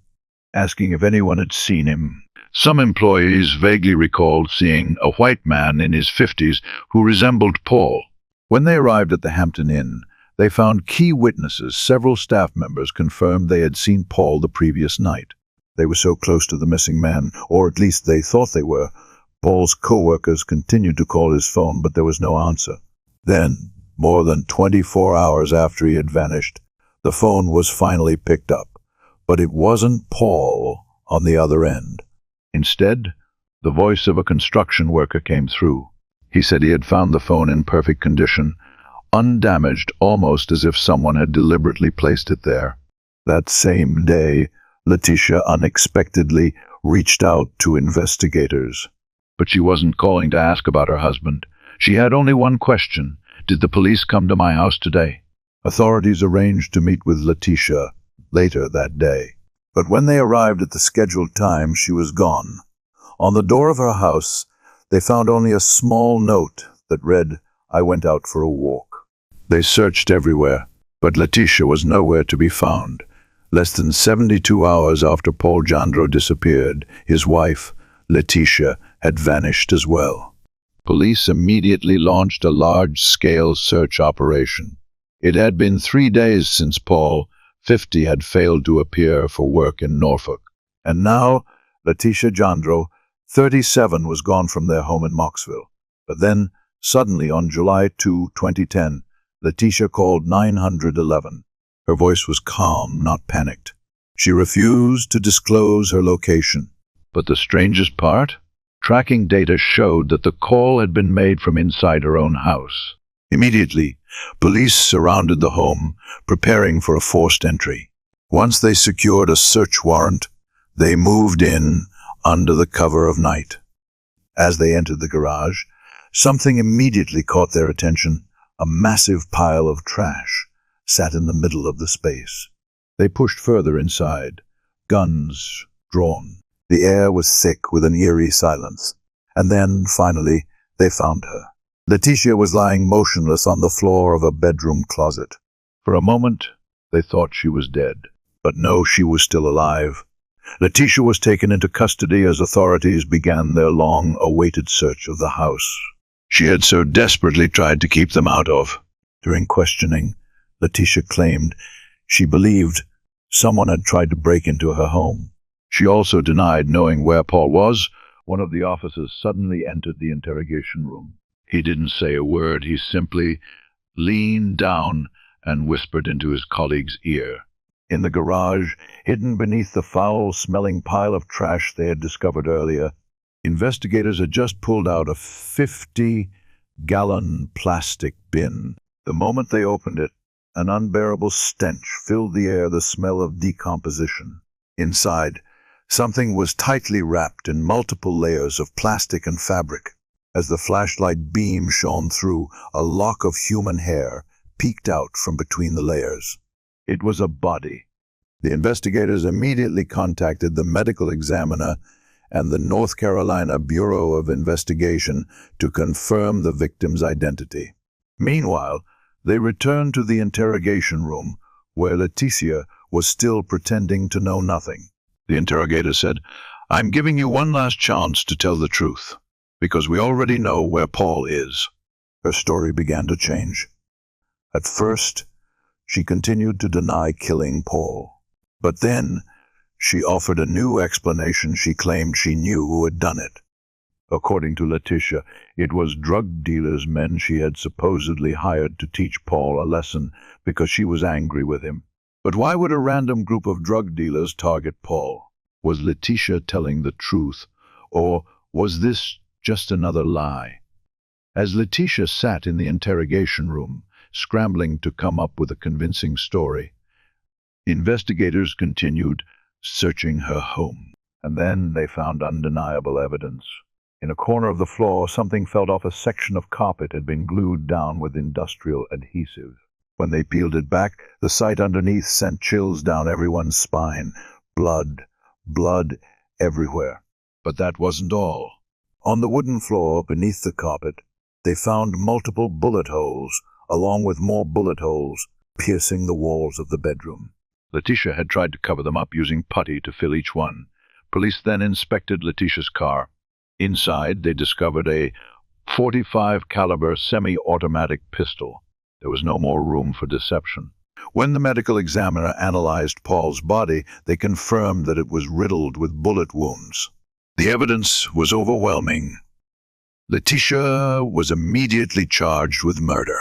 asking if anyone had seen him. Some employees vaguely recalled seeing a white man in his 50s who resembled Paul. When they arrived at the Hampton Inn, they found key witnesses. Several staff members confirmed they had seen Paul the previous night. They were so close to the missing man, or at least they thought they were. Paul's co-workers continued to call his phone, but there was no answer. Then, more than 24 hours after he had vanished, the phone was finally picked up. But it wasn't Paul on the other end. Instead, the voice of a construction worker came through. He said he had found the phone in perfect condition, undamaged, almost as if someone had deliberately placed it there. That same day, Letitia unexpectedly reached out to investigators. But she wasn't calling to ask about her husband. She had only one question. Did the police come to my house today? Authorities arranged to meet with Letitia later that day. But when they arrived at the scheduled time, she was gone. On the door of her house, they found only a small note that read, "I went out for a walk." They searched everywhere, but Letitia was nowhere to be found. Less than 72 hours after Paul Jandro disappeared, his wife, Letitia, had vanished as well. Police immediately launched a large-scale search operation. It had been 3 days since Paul, 50, had failed to appear for work in Norfolk. And now, Letitia Jandro, 37, was gone from their home in Mocksville. But then, suddenly, on July 2, 2010, Letitia called 911. Her voice was calm, not panicked. She refused to disclose her location. But the strangest part? Tracking data showed that the call had been made from inside her own house. Immediately, police surrounded the home, preparing for a forced entry. Once they secured a search warrant, they moved in under the cover of night. As they entered the garage, something immediately caught their attention. A massive pile of trash sat in the middle of the space. They pushed further inside, guns drawn. The air was thick with an eerie silence. And then, finally, they found her. Letitia was lying motionless on the floor of a bedroom closet. For a moment, they thought she was dead. But no, she was still alive. Letitia was taken into custody as authorities began their long-awaited search of the house she had so desperately tried to keep them out of. During questioning, Letitia claimed she believed someone had tried to break into her home. She also denied knowing where Paul was. One of the officers suddenly entered the interrogation room. He didn't say a word. He simply leaned down and whispered into his colleague's ear. In the garage, hidden beneath the foul-smelling pile of trash they had discovered earlier, investigators had just pulled out a 50-gallon plastic bin. The moment they opened it, an unbearable stench filled the air, the smell of decomposition. Inside, something was tightly wrapped in multiple layers of plastic and fabric. As the flashlight beam shone through, a lock of human hair peeked out from between the layers. It was a body. The investigators immediately contacted the medical examiner and the North Carolina Bureau of Investigation to confirm the victim's identity. Meanwhile, they returned to the interrogation room, where Letitia was still pretending to know nothing. The interrogator said, "I'm giving you one last chance to tell the truth, because we already know where Paul is." Her story began to change. At first, she continued to deny killing Paul. But then, she offered a new explanation. She claimed she knew who had done it. According to Letitia, it was drug dealers' men she had supposedly hired to teach Paul a lesson because she was angry with him. But why would a random group of drug dealers target Paul? Was Letitia telling the truth, or was this just another lie? As Letitia sat in the interrogation room, scrambling to come up with a convincing story, investigators continued searching her home. And then they found undeniable evidence. In a corner of the floor, something fell off. A section of carpet had been glued down with industrial adhesive. When they peeled it back, the sight underneath sent chills down everyone's spine. Blood everywhere. But that wasn't all. On the wooden floor beneath the carpet, they found multiple bullet holes, along with more bullet holes piercing the walls of the bedroom. Letitia had tried to cover them up using putty to fill each one. Police then inspected Letitia's car. Inside, they discovered a .45 caliber semi-automatic pistol. There was no more room for deception. When the medical examiner analyzed Paul's body, they confirmed that it was riddled with bullet wounds. The evidence was overwhelming. Letitia was immediately charged with murder.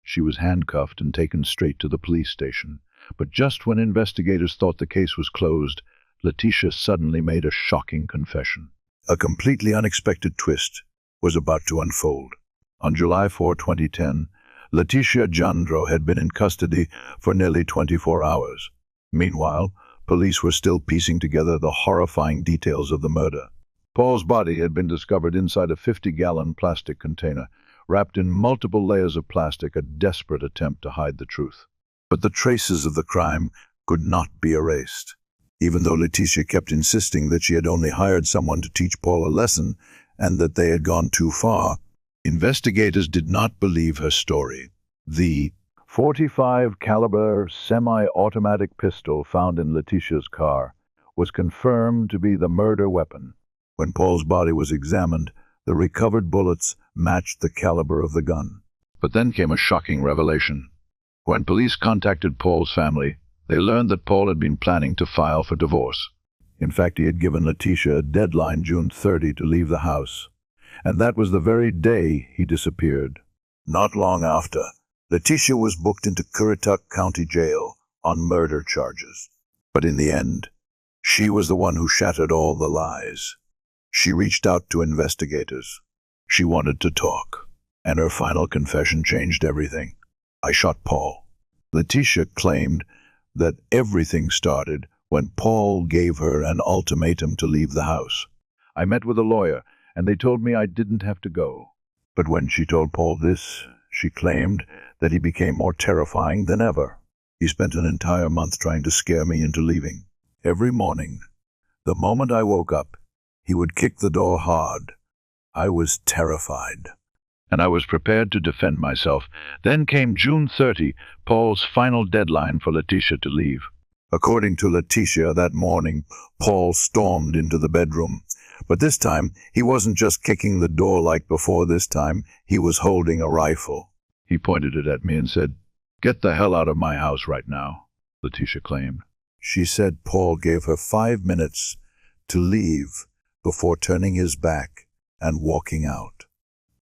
She was handcuffed and taken straight to the police station. But just when investigators thought the case was closed, Letitia suddenly made a shocking confession. A completely unexpected twist was about to unfold. On July 4, 2010, Letitia Jandro had been in custody for nearly 24 hours. Meanwhile, police were still piecing together the horrifying details of the murder. Paul's body had been discovered inside a 50-gallon plastic container, wrapped in multiple layers of plastic, a desperate attempt to hide the truth. But the traces of the crime could not be erased. Even though Letitia kept insisting that she had only hired someone to teach Paul a lesson and that they had gone too far, investigators did not believe her story. The .45 caliber semi-automatic pistol found in Letitia's car was confirmed to be the murder weapon. When Paul's body was examined, the recovered bullets matched the caliber of the gun. But then came a shocking revelation. When police contacted Paul's family, they learned that Paul had been planning to file for divorce. In fact, he had given Letitia a deadline, June 30, to leave the house. And that was the very day he disappeared. Not long after, Letitia was booked into Currituck County Jail on murder charges. But in the end, she was the one who shattered all the lies. She reached out to investigators. She wanted to talk, and her final confession changed everything. I shot Paul. Letitia claimed that everything started when Paul gave her an ultimatum to leave the house. I met with a lawyer, and they told me I didn't have to go. But when she told Paul this, she claimed that he became more terrifying than ever. He spent an entire month trying to scare me into leaving. Every morning, the moment I woke up, he would kick the door hard. I was terrified, and I was prepared to defend myself. Then came June 30, Paul's final deadline for Letitia to leave. According to Letitia, that morning, Paul stormed into the bedroom. But this time, he wasn't just kicking the door like before. This time, he was holding a rifle. He pointed it at me and said, "Get the hell out of my house right now," Letitia claimed. She said Paul gave her 5 minutes to leave before turning his back and walking out.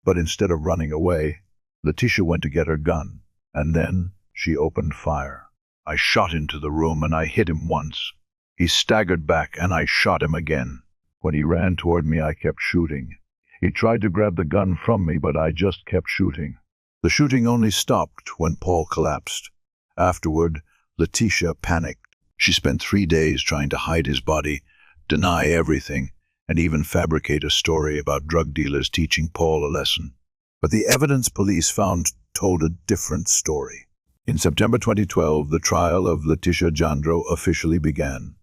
But instead of running away, Letitia went to get her gun, and then she opened fire. I shot into the room, and I hit him once. He staggered back, and I shot him again. When he ran toward me, I kept shooting. He tried to grab the gun from me, but I just kept shooting. The shooting only stopped when Paul collapsed. Afterward, Letitia panicked. She spent 3 days trying to hide his body, deny everything, and even fabricate a story about drug dealers teaching Paul a lesson. But the evidence police found told a different story. In September 2012, the trial of Letitia Jandro officially began.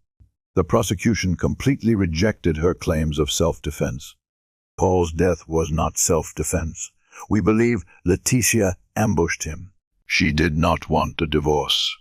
The prosecution completely rejected her claims of self-defense. Paul's death was not self-defense. We believe Letitia ambushed him. She did not want a divorce,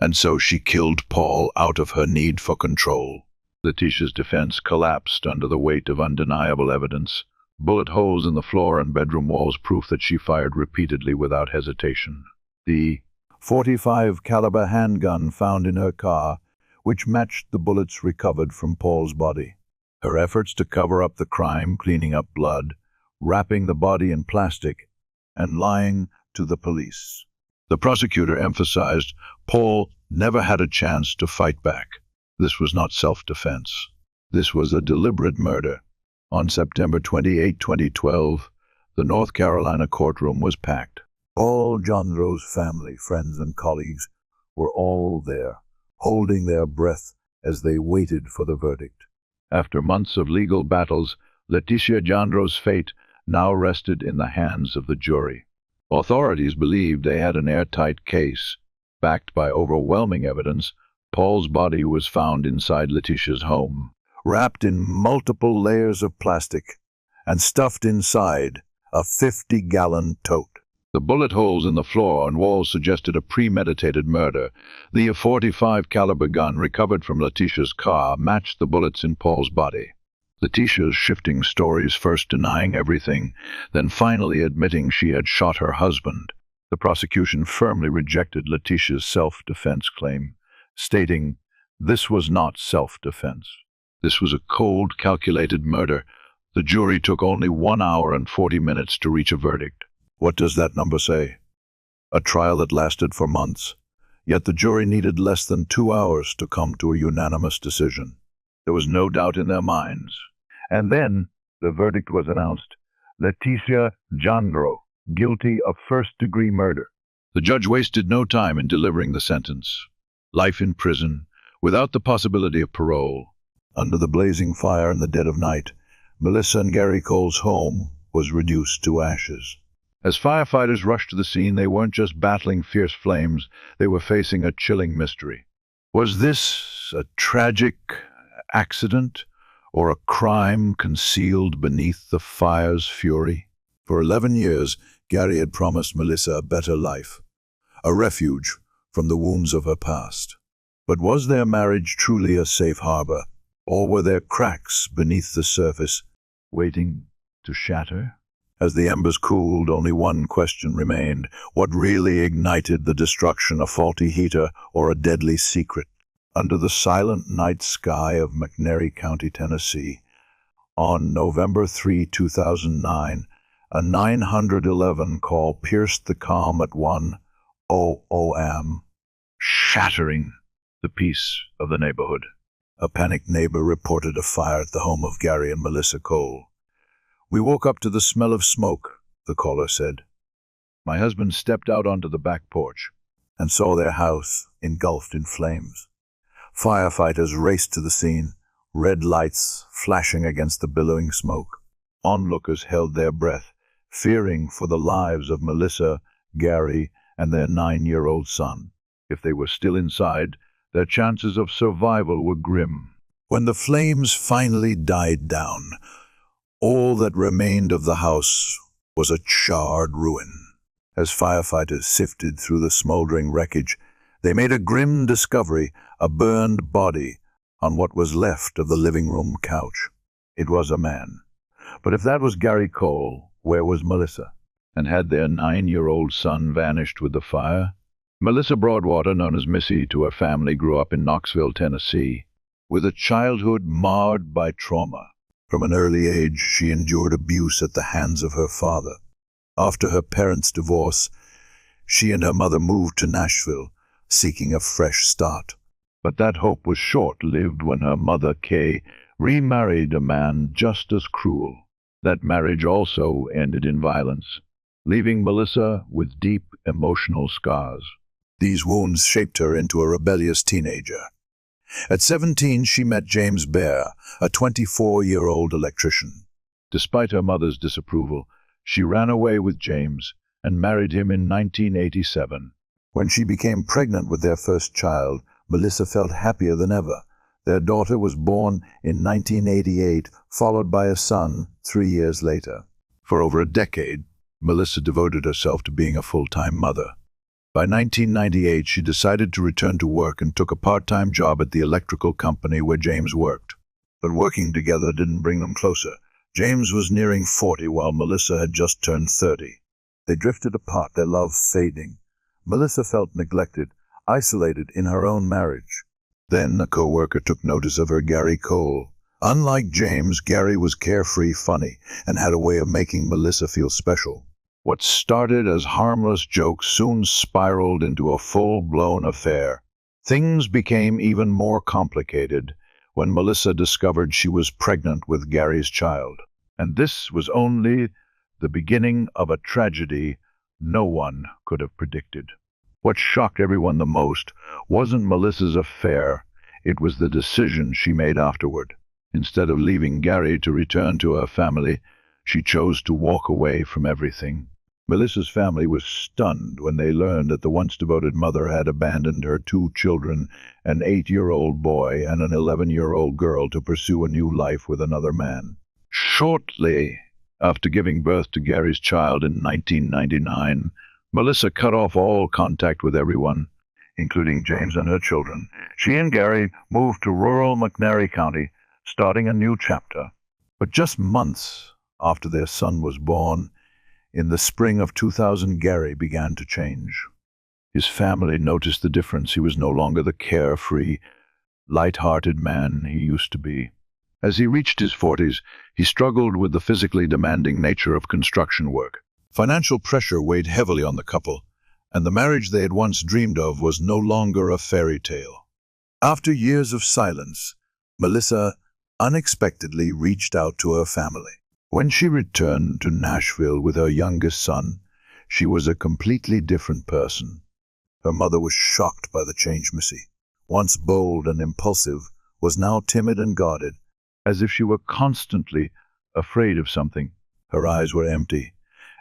and so she killed Paul out of her need for control. Letitia's defense collapsed under the weight of undeniable evidence. Bullet holes in the floor and bedroom walls, proof that she fired repeatedly without hesitation. The .45 caliber handgun found in her car, which matched the bullets recovered from Paul's body. Her efforts to cover up the crime, cleaning up blood, wrapping the body in plastic, and lying to the police. The prosecutor emphasized Paul never had a chance to fight back. This was not self-defense. This was a deliberate murder. On September 28, 2012, the North Carolina courtroom was packed. All Jandro's family, friends, and colleagues were all there, holding their breath as they waited for the verdict. After months of legal battles, Letitia Jandro's fate now rested in the hands of the jury. Authorities believed they had an airtight case. Backed by overwhelming evidence, Paul's body was found inside Letitia's home, wrapped in multiple layers of plastic and stuffed inside a 50-gallon tote. The bullet holes in the floor and walls suggested a premeditated murder. The .45 caliber gun recovered from Letitia's car matched the bullets in Paul's body. Letitia's shifting stories, first denying everything, then finally admitting she had shot her husband. The prosecution firmly rejected Letitia's self-defense claim, stating this was not self-defense. This was a cold, calculated murder. The jury took only 1 hour and 40 minutes to reach a verdict. What does that number say? A trial that lasted for months, yet the jury needed less than 2 hours to come to a unanimous decision. There was no doubt in their minds. And then the verdict was announced. Leticia Jandro, guilty of first-degree murder. The judge wasted no time in delivering the sentence. Life in prison, without the possibility of parole. Under the blazing fire in the dead of night, Melissa and Gary Cole's home was reduced to ashes. As firefighters rushed to the scene, they weren't just battling fierce flames, they were facing a chilling mystery. Was this a tragic accident, or a crime concealed beneath the fire's fury? For 11 years, Gary had promised Melissa a better life, a refuge from the wounds of her past. But was their marriage truly a safe harbor, or were there cracks beneath the surface, waiting to shatter? As the embers cooled, only one question remained. What really ignited the destruction, a faulty heater or a deadly secret? Under the silent night sky of McNairy County, Tennessee, on November 3, 2009, a 911 call pierced the calm at 1:00 a.m., shattering the peace of the neighborhood. A panicked neighbor reported a fire at the home of Gary and Melissa Cole. "We woke up to the smell of smoke," the caller said. "My husband stepped out onto the back porch and saw their house engulfed in flames." Firefighters raced to the scene, red lights flashing against the billowing smoke. Onlookers held their breath, fearing for the lives of Melissa, Gary, and their 9-year-old son. If they were still inside, their chances of survival were grim. When the flames finally died down, all that remained of the house was a charred ruin. As firefighters sifted through the smoldering wreckage, they made a grim discovery, a burned body on what was left of the living room couch. It was a man. But if that was Gary Cole, where was Melissa? And had their 9-year-old son vanished with the fire? Melissa Broadwater, known as Missy to her family, grew up in Knoxville, Tennessee, with a childhood marred by trauma. From an early age, she endured abuse at the hands of her father. After her parents' divorce, she and her mother moved to Nashville, seeking a fresh start. But that hope was short-lived when her mother, Kay, remarried a man just as cruel. That marriage also ended in violence, leaving Melissa with deep emotional scars. These wounds shaped her into a rebellious teenager. At 17, she met James Bear, a 24-year-old electrician. Despite her mother's disapproval, she ran away with James and married him in 1987. When she became pregnant with their first child, Melissa felt happier than ever. Their daughter was born in 1988, followed by a son 3 years later. For over a decade, Melissa devoted herself to being a full-time mother. By 1998, she decided to return to work and took a part-time job at the electrical company where James worked. But working together didn't bring them closer. James was nearing 40 while Melissa had just turned 30. They drifted apart, their love fading. Melissa felt neglected, isolated in her own marriage. Then a co-worker took notice of her, Gary Cole. Unlike James, Gary was carefree, funny, and had a way of making Melissa feel special. What started as harmless jokes soon spiraled into a full-blown affair. Things became even more complicated when Melissa discovered she was pregnant with Gary's child. And this was only the beginning of a tragedy no one could have predicted. What shocked everyone the most wasn't Melissa's affair, it was the decision she made afterward. Instead of leaving Gary to return to her family, she chose to walk away from everything. Melissa's family was stunned when they learned that the once devoted mother had abandoned her 2 children, an 8-year-old boy and an 11-year-old girl, to pursue a new life with another man. Shortly after giving birth to Gary's child in 1999, Melissa cut off all contact with everyone, including James and her children. She and Gary moved to rural McNairy County, starting a new chapter. But just months after their son was born, in the spring of 2000, Gary began to change. His family noticed the difference. He was no longer the carefree, light-hearted man he used to be. As he reached his 40s, he struggled with the physically demanding nature of construction work. Financial pressure weighed heavily on the couple, and the marriage they had once dreamed of was no longer a fairy tale. After years of silence, Melissa unexpectedly reached out to her family. When she returned to Nashville with her youngest son, she was a completely different person. Her mother was shocked by the change Missy, once bold and impulsive, was now timid and guarded, as if she were constantly afraid of something. Her eyes were empty,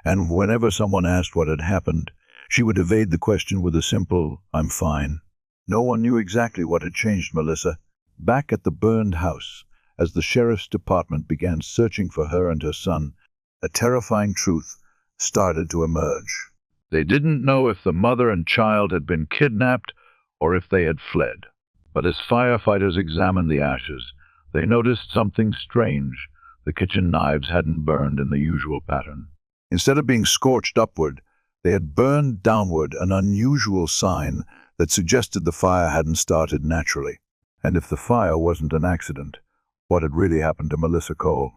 and whenever someone asked what had happened, she would evade the question with a simple, "I'm fine." No one knew exactly what had changed Melissa. Back at the burned house, as the sheriff's department began searching for her and her son, a terrifying truth started to emerge. They didn't know if the mother and child had been kidnapped or if they had fled. But as firefighters examined the ashes, they noticed something strange. The kitchen knives hadn't burned in the usual pattern. Instead of being scorched upward, they had burned downward, an unusual sign that suggested the fire hadn't started naturally. And if the fire wasn't an accident, what had really happened to Melissa Cole?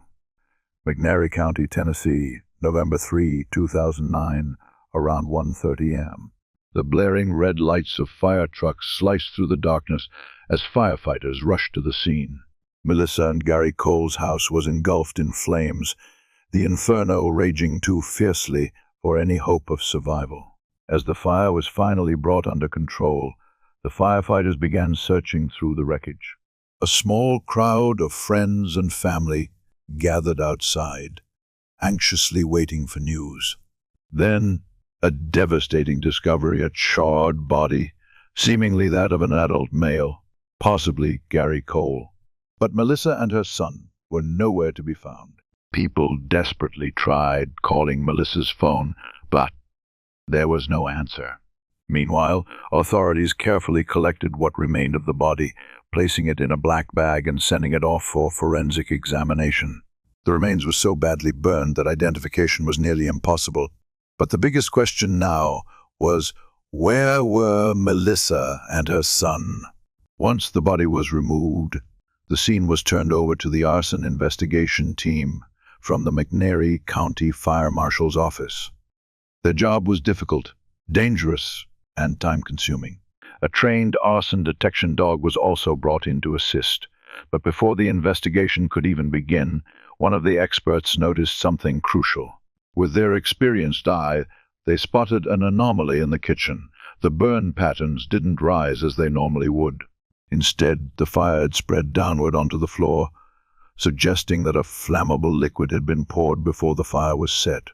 McNairy County, Tennessee, November 3, 2009, around 1:30 a.m. The blaring red lights of fire trucks sliced through the darkness as firefighters rushed to the scene. Melissa and Gary Cole's house was engulfed in flames, the inferno raging too fiercely for any hope of survival. As the fire was finally brought under control, the firefighters began searching through the wreckage. A small crowd of friends and family gathered outside, anxiously waiting for news. Then, a devastating discovery: a charred body, seemingly that of an adult male, possibly Gary Cole. But Melissa and her son were nowhere to be found. People desperately tried calling Melissa's phone, but there was no answer. Meanwhile, authorities carefully collected what remained of the body, placing it in a black bag and sending it off for forensic examination. The remains were so badly burned that identification was nearly impossible. But the biggest question now was, where were Melissa and her son? Once the body was removed, the scene was turned over to the arson investigation team from the McNairy County Fire Marshal's office. Their job was difficult, dangerous, and time-consuming. A trained arson detection dog was also brought in to assist. But before the investigation could even begin, one of the experts noticed something crucial. With their experienced eye, they spotted an anomaly in the kitchen. The burn patterns didn't rise as they normally would. Instead, the fire had spread downward onto the floor, suggesting that a flammable liquid had been poured before the fire was set.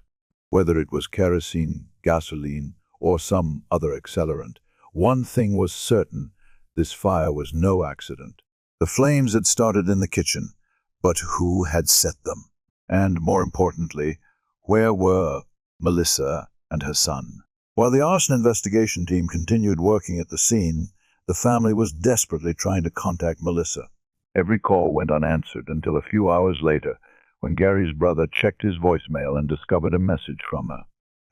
Whether it was kerosene, gasoline, or some other accelerant, one thing was certain: this fire was no accident. The flames had started in the kitchen, but who had set them? And more importantly, where were Melissa and her son? While the arson investigation team continued working at the scene, the family was desperately trying to contact Melissa. Every call went unanswered until a few hours later, when Gary's brother checked his voicemail and discovered a message from her.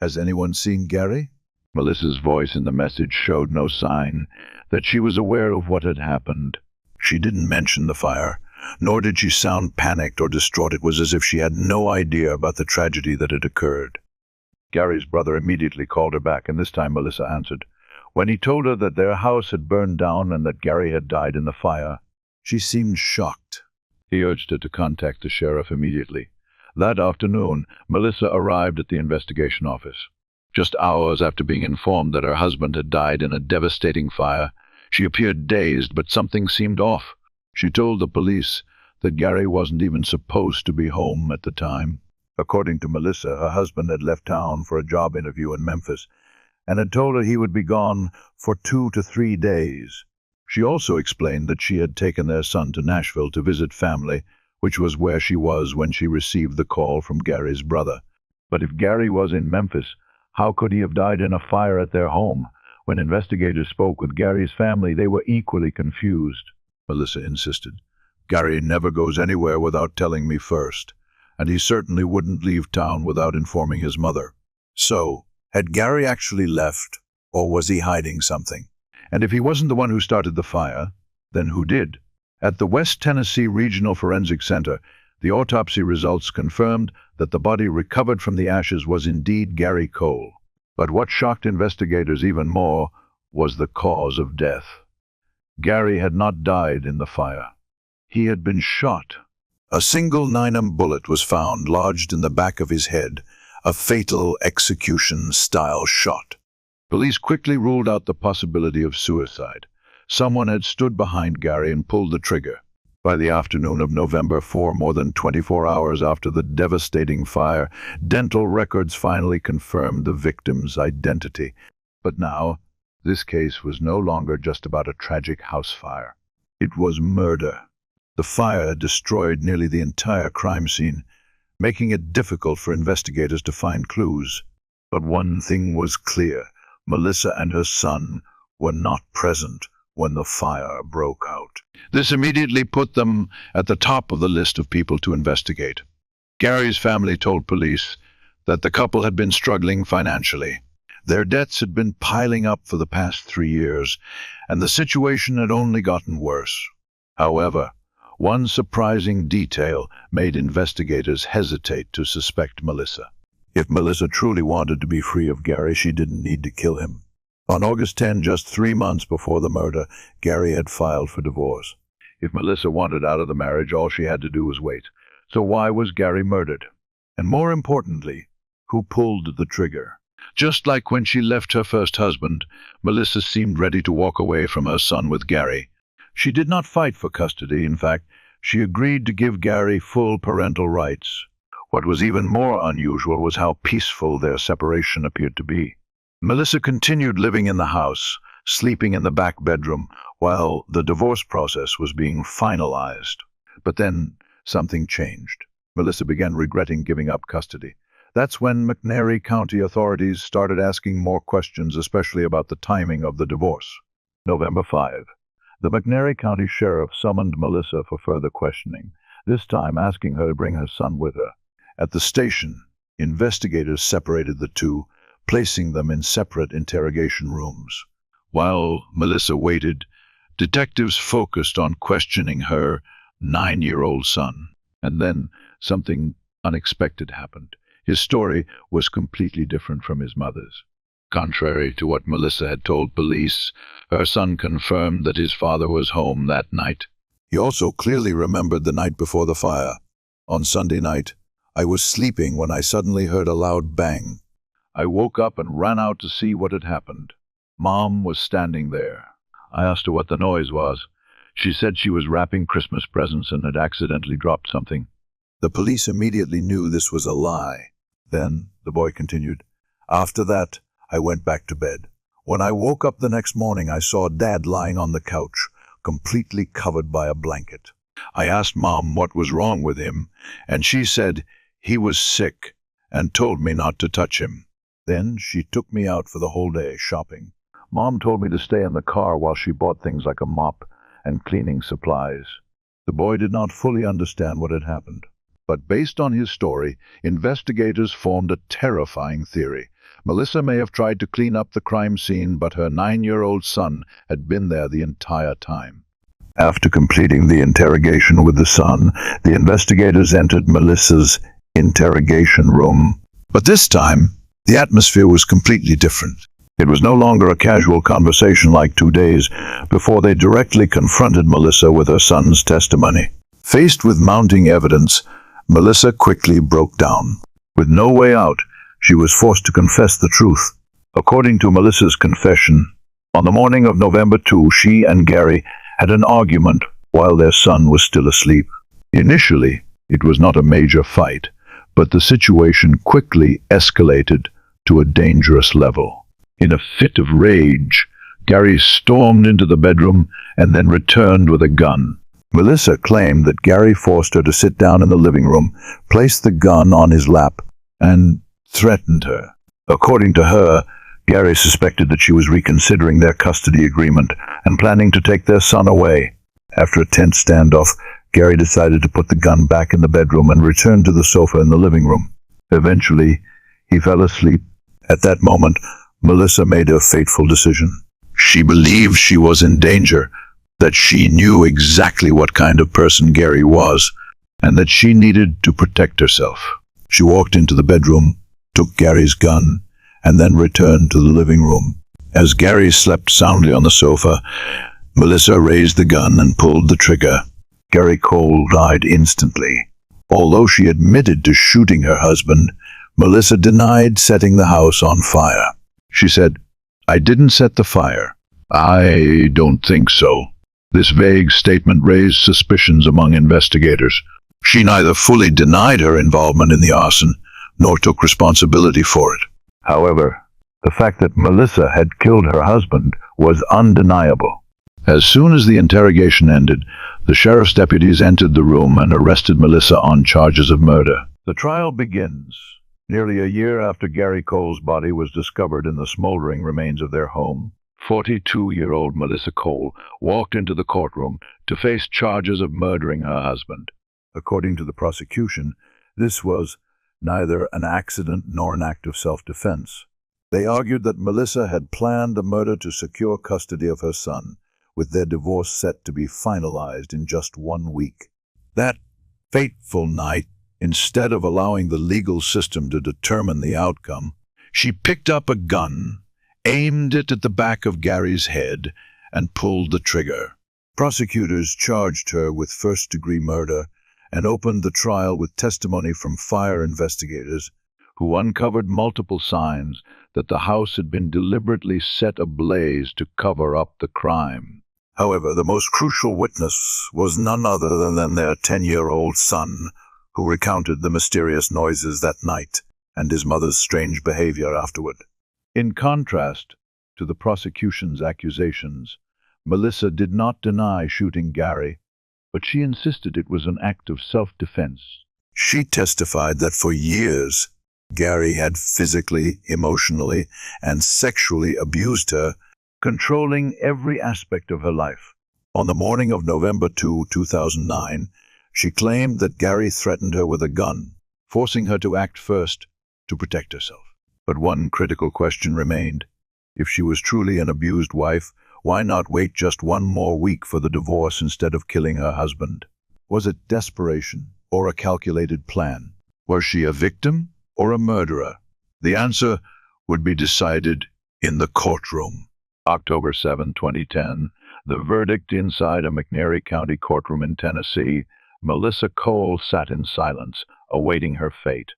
"Has anyone seen Gary?" Melissa's voice in the message showed no sign that she was aware of what had happened. She didn't mention the fire, nor did she sound panicked or distraught. It was as if she had no idea about the tragedy that had occurred. Gary's brother immediately called her back, and this time Melissa answered. When he told her that their house had burned down and that Gary had died in the fire, she seemed shocked. He urged her to contact the sheriff immediately. That afternoon, Melissa arrived at the investigation office. Just hours after being informed that her husband had died in a devastating fire, she appeared dazed, but something seemed off. She told the police that Gary wasn't even supposed to be home at the time. According to Melissa, her husband had left town for a job interview in Memphis and had told her he would be gone for 2 to 3 days. She also explained that she had taken their son to Nashville to visit family, which was where she was when she received the call from Gary's brother. But if Gary was in Memphis, how could he have died in a fire at their home? When investigators spoke with Gary's family, they were equally confused. Melissa insisted. "Gary never goes anywhere without telling me first, and he certainly wouldn't leave town without informing his mother." So, had Gary actually left, or was he hiding something? And if he wasn't the one who started the fire, then who did? At the West Tennessee Regional Forensic Center, the autopsy results confirmed that the body recovered from the ashes was indeed Gary Cole. But what shocked investigators even more was the cause of death. Gary had not died in the fire. He had been shot. A single 9mm bullet was found lodged in the back of his head, a fatal execution-style shot. Police quickly ruled out the possibility of suicide. Someone had stood behind Gary and pulled the trigger. By the afternoon of November 4, more than 24 hours after the devastating fire, dental records finally confirmed the victim's identity. But now, this case was no longer just about a tragic house fire. It was murder. The fire had destroyed nearly the entire crime scene, making it difficult for investigators to find clues. But one thing was clear: Melissa and her son were not present when the fire broke out. This immediately put them at the top of the list of people to investigate. Gary's family told police that the couple had been struggling financially. Their debts had been piling up for the past 3 years, and the situation had only gotten worse. However, one surprising detail made investigators hesitate to suspect Melissa. If Melissa truly wanted to be free of Gary, she didn't need to kill him. On August 10, just 3 months before the murder, Gary had filed for divorce. If Melissa wanted out of the marriage, all she had to do was wait. So why was Gary murdered? And more importantly, who pulled the trigger? Just like when she left her first husband, Melissa seemed ready to walk away from her son with Gary. She did not fight for custody. In fact, she agreed to give Gary full parental rights. What was even more unusual was how peaceful their separation appeared to be. Melissa continued living in the house, sleeping in the back bedroom, while the divorce process was being finalized. But then something changed. Melissa began regretting giving up custody. That's when McNairy County authorities started asking more questions, especially about the timing of the divorce. November 5. The McNairy County Sheriff summoned Melissa for further questioning, this time asking her to bring her son with her. At the station, investigators separated the two, placing them in separate interrogation rooms. While Melissa waited, detectives focused on questioning her 9-year-old son. And then something unexpected happened. His story was completely different from his mother's. Contrary to what Melissa had told police, her son confirmed that his father was home that night. He also clearly remembered the night before the fire. On Sunday night, I was sleeping when I suddenly heard a loud bang. I woke up and ran out to see what had happened. Mom was standing there. I asked her what the noise was. She said she was wrapping Christmas presents and had accidentally dropped something. The police immediately knew this was a lie. Then, the boy continued, after that, I went back to bed. When I woke up the next morning, I saw Dad lying on the couch, completely covered by a blanket. I asked Mom what was wrong with him, and she said he was sick and told me not to touch him. Then she took me out for the whole day shopping. Mom told me to stay in the car while she bought things like a mop and cleaning supplies. The boy did not fully understand what had happened. But based on his story, investigators formed a terrifying theory. Melissa may have tried to clean up the crime scene, but her 9-year-old son had been there the entire time. After completing the interrogation with the son, the investigators entered Melissa's interrogation room. But this time, the atmosphere was completely different. It was no longer a casual conversation like 2 days before they directly confronted Melissa with her son's testimony. Faced with mounting evidence, Melissa quickly broke down. With no way out, she was forced to confess the truth. According to Melissa's confession, on the morning of November 2, she and Gary had an argument while their son was still asleep. Initially, it was not a major fight, but the situation quickly escalated to a dangerous level. In a fit of rage, Gary stormed into the bedroom and then returned with a gun. Melissa claimed that Gary forced her to sit down in the living room, placed the gun on his lap, and threatened her. According to her, Gary suspected that she was reconsidering their custody agreement and planning to take their son away. After a tense standoff, Gary decided to put the gun back in the bedroom and returned to the sofa in the living room. Eventually, he fell asleep. At that moment, Melissa made her fateful decision. She believed she was in danger, that she knew exactly what kind of person Gary was, and that she needed to protect herself. She walked into the bedroom, took Gary's gun, and then returned to the living room. As Gary slept soundly on the sofa, Melissa raised the gun and pulled the trigger. Gary Cole died instantly. Although she admitted to shooting her husband, Melissa denied setting the house on fire. She said, "I didn't set the fire." "I don't think so." This vague statement raised suspicions among investigators. She neither fully denied her involvement in the arson, nor took responsibility for it. However, the fact that Melissa had killed her husband was undeniable. As soon as the interrogation ended, the sheriff's deputies entered the room and arrested Melissa on charges of murder. The trial begins nearly a year after Gary Cole's body was discovered in the smoldering remains of their home. 42-year-old Melissa Cole walked into the courtroom to face charges of murdering her husband. According to the prosecution, this was neither an accident nor an act of self-defense. They argued that Melissa had planned the murder to secure custody of her son, with their divorce set to be finalized in just 1 week. That fateful night, instead of allowing the legal system to determine the outcome, she picked up a gun, aimed it at the back of Gary's head, and pulled the trigger. Prosecutors charged her with first-degree murder and opened the trial with testimony from fire investigators who uncovered multiple signs that the house had been deliberately set ablaze to cover up the crime. However, the most crucial witness was none other than their 10-year-old son, who recounted the mysterious noises that night and his mother's strange behavior afterward. In contrast to the prosecution's accusations, Melissa did not deny shooting Gary, but she insisted it was an act of self-defense. She testified that for years, Gary had physically, emotionally, and sexually abused her, controlling every aspect of her life. On the morning of November 2, 2009, she claimed that Gary threatened her with a gun, forcing her to act first to protect herself. But one critical question remained. If she was truly an abused wife, why not wait just 1 more week for the divorce instead of killing her husband? Was it desperation or a calculated plan? Was she a victim or a murderer? The answer would be decided in the courtroom. October 7, 2010, the verdict inside a McNairy County courtroom in Tennessee. Melissa Cole sat in silence, awaiting her fate.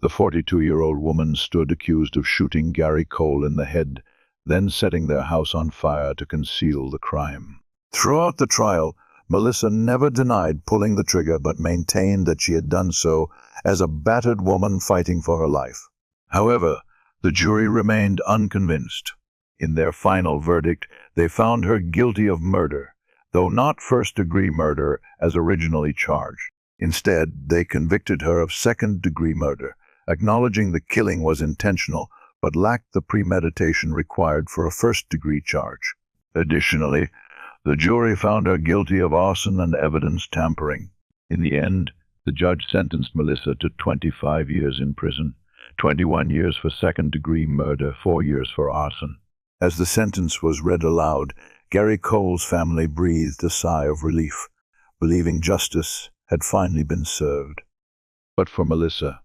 The 42-year-old woman stood accused of shooting Gary Cole in the head, then setting their house on fire to conceal the crime. Throughout the trial, Melissa never denied pulling the trigger but maintained that she had done so as a battered woman fighting for her life. However, the jury remained unconvinced. In their final verdict, they found her guilty of murder, though not first-degree murder as originally charged. Instead, they convicted her of second-degree murder, acknowledging the killing was intentional but lacked the premeditation required for a first-degree charge. Additionally, the jury found her guilty of arson and evidence tampering. In the end, the judge sentenced Melissa to 25 years in prison, 21 years for second-degree murder, 4 years for arson. As the sentence was read aloud, Gary Cole's family breathed a sigh of relief, believing justice had finally been served. But for Melissa,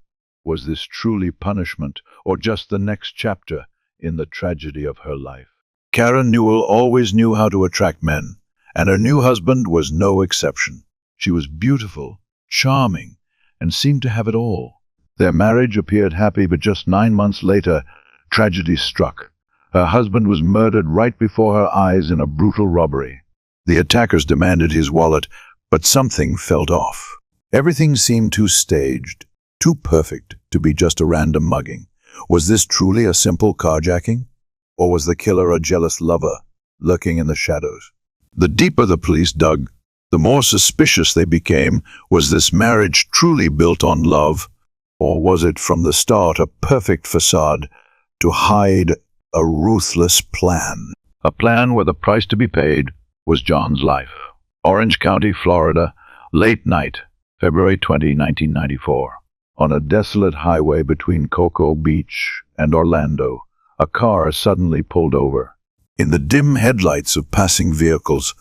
was this truly punishment or just the next chapter in the tragedy of her life? Karen Newell always knew how to attract men, and her new husband was no exception. She was beautiful, charming, and seemed to have it all. Their marriage appeared happy, but just 9 months later, tragedy struck. Her husband was murdered right before her eyes in a brutal robbery. The attackers demanded his wallet, but something felt off. Everything seemed too staged, too perfect to be just a random mugging. Was this truly a simple carjacking? Or was the killer a jealous lover lurking in the shadows? The deeper the police dug, the more suspicious they became. Was this marriage truly built on love? Or was it from the start a perfect facade to hide a ruthless plan? A plan where the price to be paid was John's life. Orange County, Florida, late night, February 20, 1994. On a desolate highway between Cocoa Beach and Orlando, a car suddenly pulled over. In the dim headlights of passing vehicles,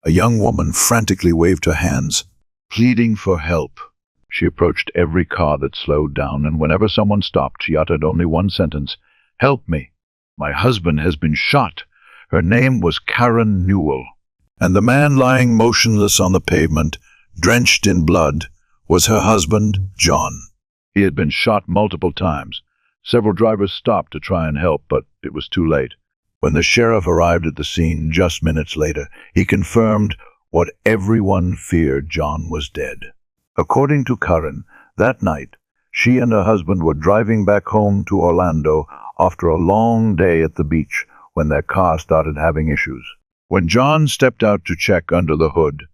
a young woman frantically waved her hands, pleading for help. She approached every car that slowed down, and whenever someone stopped, she uttered only one sentence: "Help me. My husband has been shot." Her name was Karen Newell, and the man lying motionless on the pavement, Drenched in blood was her husband, John. He had been shot multiple times. Several drivers stopped to try and help, but it was too late. When the sheriff arrived at the scene just minutes later, he confirmed what everyone feared: John was dead. According to Karen, that night, she and her husband were driving back home to Orlando after a long day at the beach when their car started having issues. When John stepped out to check under the hood,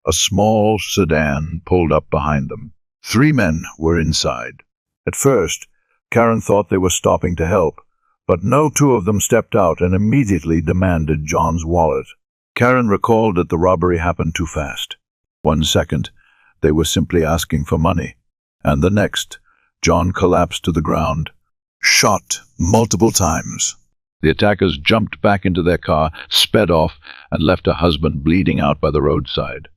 a small sedan pulled up behind them. 3 men were inside. At first, Karen thought they were stopping to help, but no 2 of them stepped out and immediately demanded John's wallet. Karen recalled that the robbery happened too fast. 1 second, they were simply asking for money, and the next, John collapsed to the ground, shot multiple times. The attackers jumped back into their car, sped off, and left her husband bleeding out by the roadside.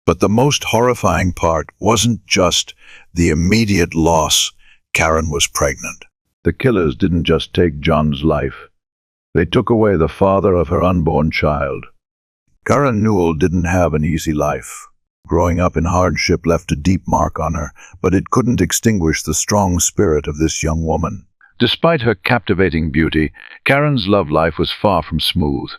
But the most horrifying part wasn't just the immediate loss. Karen was pregnant. The killers didn't just take John's life. They took away the father of her unborn child. Karen Newell didn't have an easy life. Growing up in hardship left a deep mark on her, but it couldn't extinguish the strong spirit of this young woman. Despite her captivating beauty, Karen's love life was far from smooth.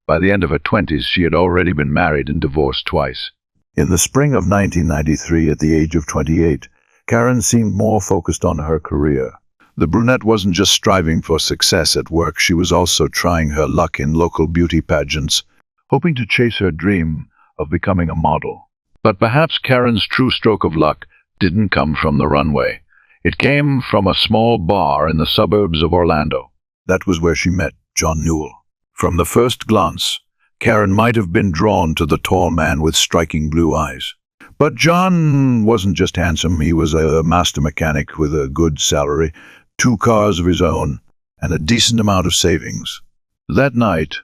By the end of her 20s, she had already been married and divorced twice. In the spring of 1993, at the age of 28, Karen seemed more focused on her career. The brunette wasn't just striving for success at work, she was also trying her luck in local beauty pageants, hoping to chase her dream of becoming a model. But perhaps Karen's true stroke of luck didn't come from the runway. It came from a small bar in the suburbs of Orlando. That was where she met John Newell. From the first glance, Karen might have been drawn to the tall man with striking blue eyes. But John wasn't just handsome, he was a master mechanic with a good salary, 2 cars of his own, and a decent amount of savings. That night,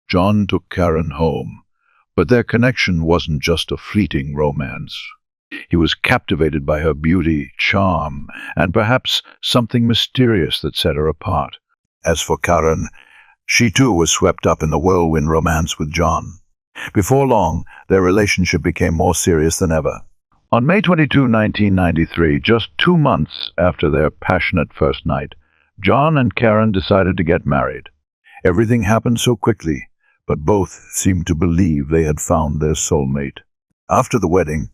John took Karen home, but their connection wasn't just a fleeting romance. He was captivated by her beauty, charm, and perhaps something mysterious that set her apart. As for Karen, she too was swept up in the whirlwind romance with John. Before long, their relationship became more serious than ever. On May 22, 1993, just 2 months after their passionate first night, John and Karen decided to get married. Everything happened so quickly, but both seemed to believe they had found their soulmate. After the wedding,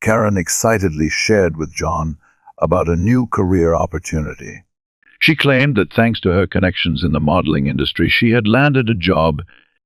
Karen excitedly shared with John about a new career opportunity. She claimed that thanks to her connections in the modeling industry, she had landed a job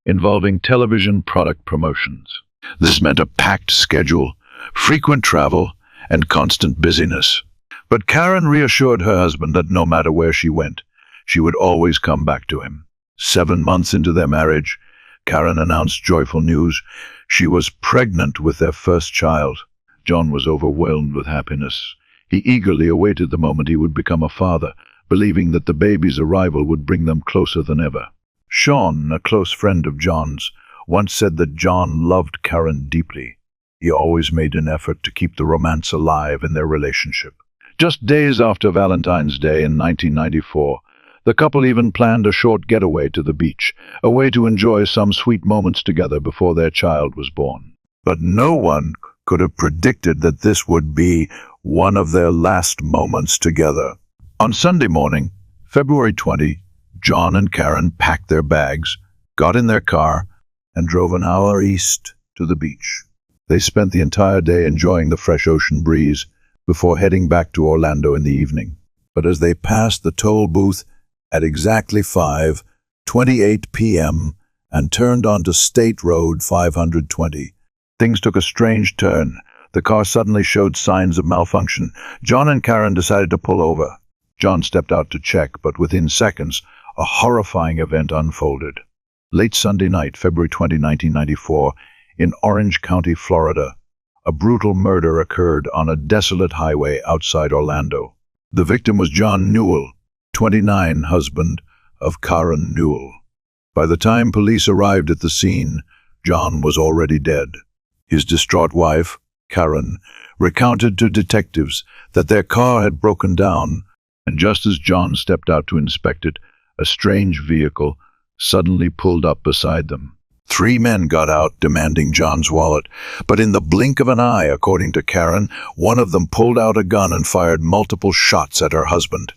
involving television product promotions. This meant a packed schedule, frequent travel, and constant busyness. But Karen reassured her husband that no matter where she went, she would always come back to him. 7 months into their marriage, Karen announced joyful news. She was pregnant with their first child. John was overwhelmed with happiness. He eagerly awaited the moment he would become a father, believing that the baby's arrival would bring them closer than ever. Sean, a close friend of John's, once said that John loved Karen deeply. He always made an effort to keep the romance alive in their relationship. Just days after Valentine's Day in 1994, the couple even planned a short getaway to the beach, a way to enjoy some sweet moments together before their child was born. But no one could have predicted that this would be one of their last moments together. On Sunday morning, February 20, John and Karen packed their bags, got in their car, and drove an hour east to the beach. They spent the entire day enjoying the fresh ocean breeze before heading back to Orlando in the evening. But as they passed the toll booth at exactly 5:28 p.m. and turned onto State Road 520, things took a strange turn. The car suddenly showed signs of malfunction. John and Karen decided to pull over. John stepped out to check, but within seconds, a horrifying event unfolded. Late Sunday night, February 20, 1994, in Orange County, Florida, a brutal murder occurred on a desolate highway outside Orlando. The victim was John Newell, 29, husband of Karen Newell. By the time police arrived at the scene, John was already dead. His distraught wife, Karen, recounted to detectives that their car had broken down, and just as John stepped out to inspect it, a strange vehicle suddenly pulled up beside them. 3 men got out demanding John's wallet, but in the blink of an eye, according to Karen, one of them pulled out a gun and fired multiple shots at her husband.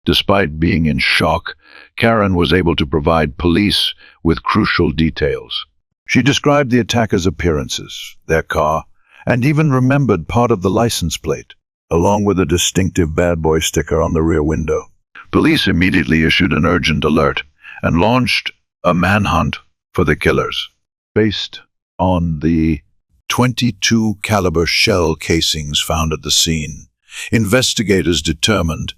Despite being in shock, Karen was able to provide police with crucial details. She described the attackers' appearances, their car, and even remembered part of the license plate, along with a distinctive bad boy sticker on the rear window. Police immediately issued an urgent alert and launched a manhunt for the killers. Based on the .22 caliber shell casings found at the scene, investigators determined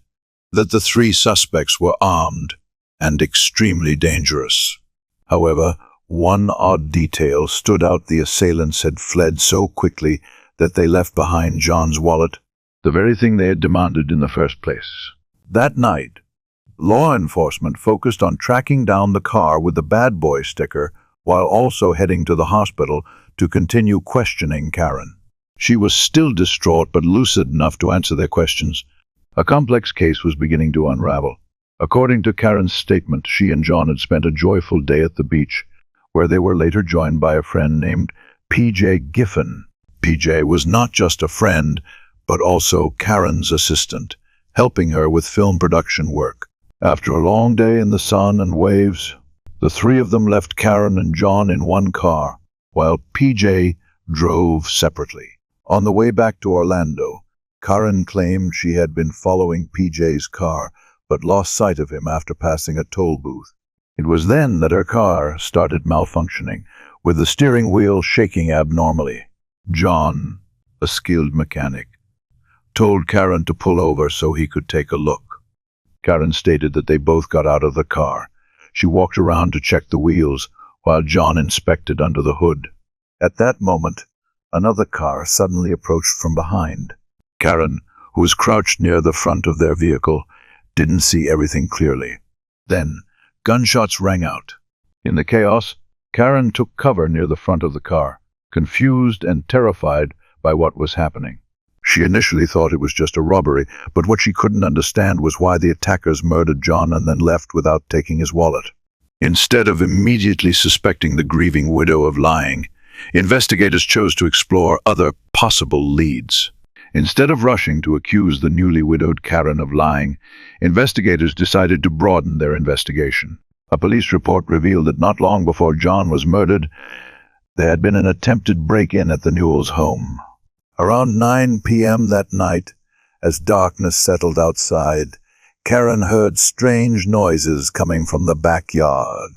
that the 3 suspects were armed and extremely dangerous. However, one odd detail stood out: the assailants had fled so quickly that they left behind John's wallet, the very thing they had demanded in the first place. That night, law enforcement focused on tracking down the car with the bad boy sticker while also heading to the hospital to continue questioning Karen. She was still distraught but lucid enough to answer their questions. A complex case was beginning to unravel. According to Karen's statement, she and John had spent a joyful day at the beach, where they were later joined by a friend named P.J. Giffen. P.J. was not just a friend, but also Karen's assistant, helping her with film production work. After a long day in the sun and waves, the 3 of them left Karen and John in one car, while P.J. drove separately. On the way back to Orlando, Karen claimed she had been following P.J.'s car, but lost sight of him after passing a toll booth. It was then that her car started malfunctioning, with the steering wheel shaking abnormally. John, a skilled mechanic, told Karen to pull over so he could take a look. Karen stated that they both got out of the car. She walked around to check the wheels, while John inspected under the hood. At that moment, another car suddenly approached from behind. Karen, who was crouched near the front of their vehicle, didn't see everything clearly. Then, gunshots rang out. In the chaos, Karen took cover near the front of the car, confused and terrified by what was happening. She initially thought it was just a robbery, but what she couldn't understand was why the attackers murdered John and then left without taking his wallet. Instead of immediately suspecting the grieving widow of lying, investigators chose to explore other possible leads. Instead of rushing to accuse the newly widowed Karen of lying, investigators decided to broaden their investigation. A police report revealed that not long before John was murdered, there had been an attempted break-in at the Newells' home. Around 9 p.m. that night, as darkness settled outside, Karen heard strange noises coming from the backyard.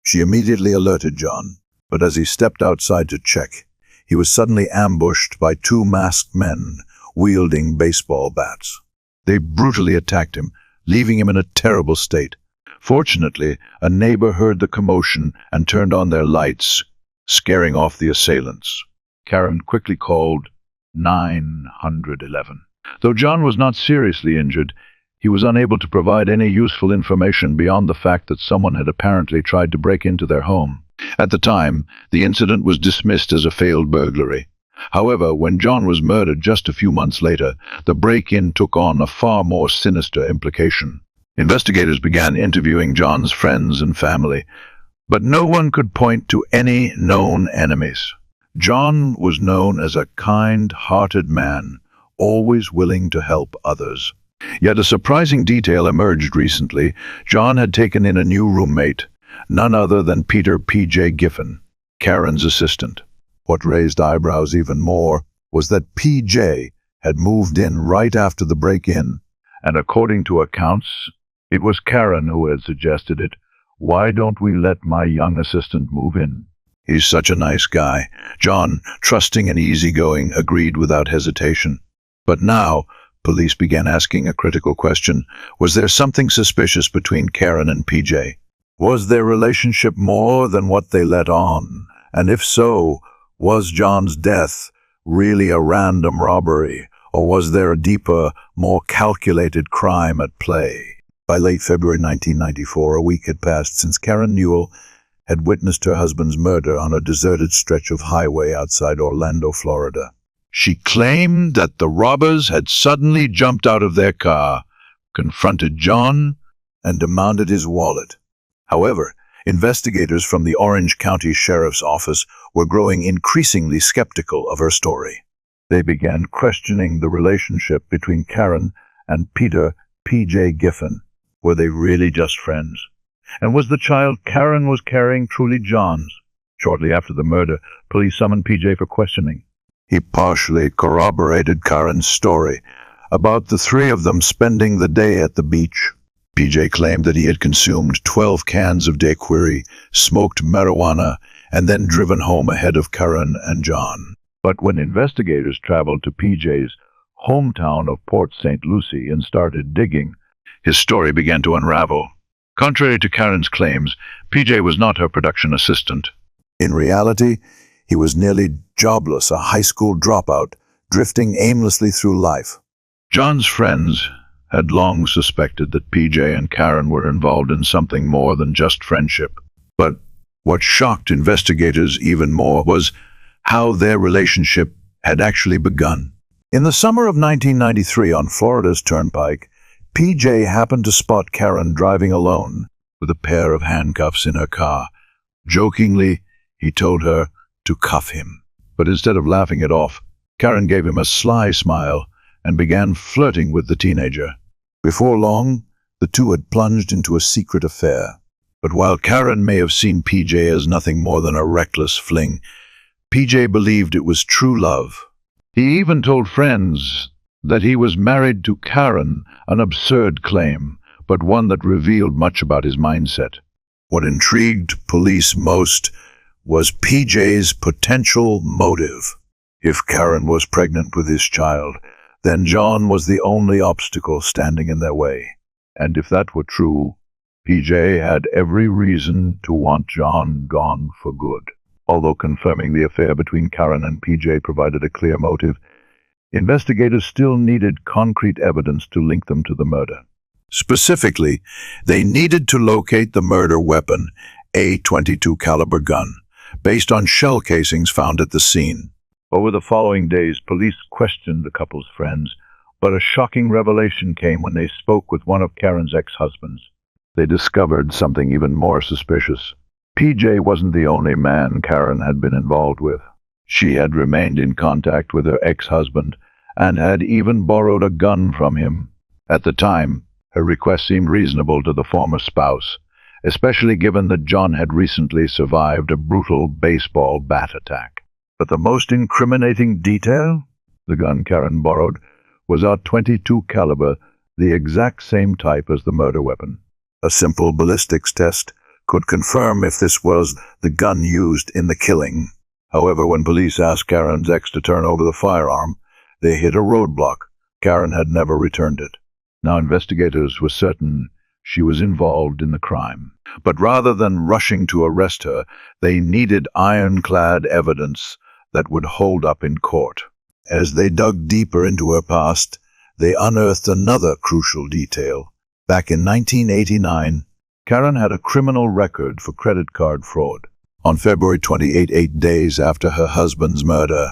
She immediately alerted John, but as he stepped outside to check, he was suddenly ambushed by 2 masked men wielding baseball bats. They brutally attacked him, leaving him in a terrible state. Fortunately, a neighbor heard the commotion and turned on their lights, scaring off the assailants. Karen quickly called 911. Though John was not seriously injured, he was unable to provide any useful information beyond the fact that someone had apparently tried to break into their home. At the time, the incident was dismissed as a failed burglary. However, when John was murdered just a few months later, the break-in took on a far more sinister implication. Investigators began interviewing John's friends and family, but no one could point to any known enemies. John was known as a kind-hearted man, always willing to help others. Yet a surprising detail emerged recently. John had taken in a new roommate, none other than Peter P.J. Giffen, Karen's assistant. What raised eyebrows even more was that P.J. had moved in right after the break-in, and according to accounts, it was Karen who had suggested it. "Why don't we let my young assistant move in? He's such a nice guy." John, trusting and easygoing, agreed without hesitation. But now, police began asking a critical question. Was there something suspicious between Karen and P.J.? Was their relationship more than what they let on? And if so, was John's death really a random robbery, or was there a deeper, more calculated crime at play? By late February 1994, a week had passed since Karen Newell had witnessed her husband's murder on a deserted stretch of highway outside Orlando, Florida. She claimed that the robbers had suddenly jumped out of their car, confronted John, and demanded his wallet. However, Investigators from the Orange County Sheriff's Office were growing increasingly skeptical of her story. They began questioning the relationship between Karen and Peter P.J. Giffen. Were they really just friends? And was the child Karen was carrying truly John's? Shortly after the murder, police summoned P.J. for questioning. He partially corroborated Karen's story about the three of them spending the day at the beach. P.J. claimed that he had consumed 12 cans of daiquiri, smoked marijuana, and then driven home ahead of Karen and John. But when investigators traveled to P.J.'s hometown of Port St. Lucie and started digging, his story began to unravel. Contrary to Karen's claims, P.J. was not her production assistant. In reality, he was nearly jobless, a high school dropout, drifting aimlessly through life. John's friends had long suspected that P.J. and Karen were involved in something more than just friendship. But what shocked investigators even more was how their relationship had actually begun. In the summer of 1993 on Florida's Turnpike, P.J. happened to spot Karen driving alone with a pair of handcuffs in her car. Jokingly, he told her to cuff him. But instead of laughing it off, Karen gave him a sly smile and began flirting with the teenager. Before long, the two had plunged into a secret affair. But while Karen may have seen P.J. as nothing more than a reckless fling, P.J. believed it was true love. He even told friends that he was married to Karen, an absurd claim, but one that revealed much about his mindset. What intrigued police most was P.J.'s potential motive. If Karen was pregnant with his child, then John was the only obstacle standing in their way. And if that were true, P.J. had every reason to want John gone for good. Although confirming the affair between Karen and P.J. provided a clear motive, investigators still needed concrete evidence to link them to the murder. Specifically, they needed to locate the murder weapon, a .22 caliber gun, based on shell casings found at the scene. Over the following days, police questioned the couple's friends, but a shocking revelation came when they spoke with one of Karen's ex-husbands. They discovered something even more suspicious. P.J. wasn't the only man Karen had been involved with. She had remained in contact with her ex-husband and had even borrowed a gun from him. At the time, her request seemed reasonable to the former spouse, especially given that John had recently survived a brutal baseball bat attack. But the most incriminating detail? The gun Karen borrowed was a .22 caliber, the exact same type as the murder weapon. A simple ballistics test could confirm if this was the gun used in the killing. However, when police asked Karen's ex to turn over the firearm, they hit a roadblock. Karen had never returned it. Now investigators were certain she was involved in the crime. But rather than rushing to arrest her, they needed ironclad evidence that would hold up in court. As they dug deeper into her past, they unearthed another crucial detail. Back in 1989, Karen had a criminal record for credit card fraud. On February 28, 8 days after her husband's murder,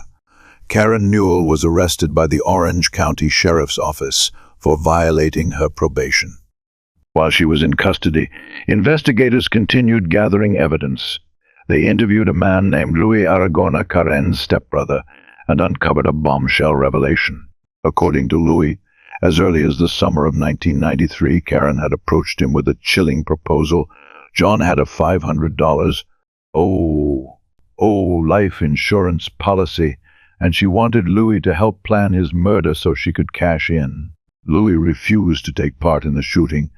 Karen Newell was arrested by the Orange County Sheriff's Office for violating her probation. While she was in custody, investigators continued gathering evidence. They interviewed a man named Louis Aragona, Karen's stepbrother, and uncovered a bombshell revelation. According to Louis, as early as the summer of 1993, Karen had approached him with a chilling proposal. John had a $500 life insurance policy, and she wanted Louis to help plan his murder so she could cash in. Louis refused to take part in the shooting,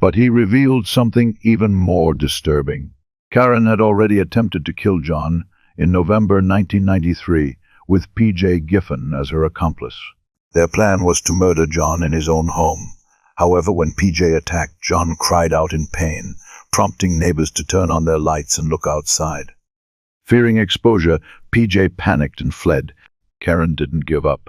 but he revealed something even more disturbing. Karen had already attempted to kill John in November 1993 with P.J. Giffen as her accomplice. Their plan was to murder John in his own home. However, when P.J. attacked, John cried out in pain, prompting neighbors to turn on their lights and look outside. Fearing exposure, P.J. panicked and fled. Karen didn't give up.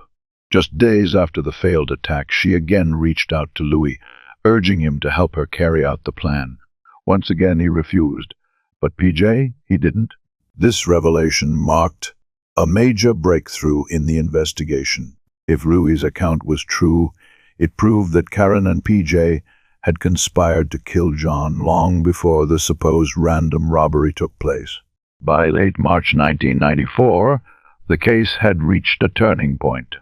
Just days after the failed attack, she again reached out to Louis, urging him to help her carry out the plan. Once again, he refused. But P.J., he didn't. This revelation marked a major breakthrough in the investigation. If Louis's account was true, it proved that Karen and P.J. had conspired to kill John long before the supposed random robbery took place. By late March 1994, the case had reached a turning point.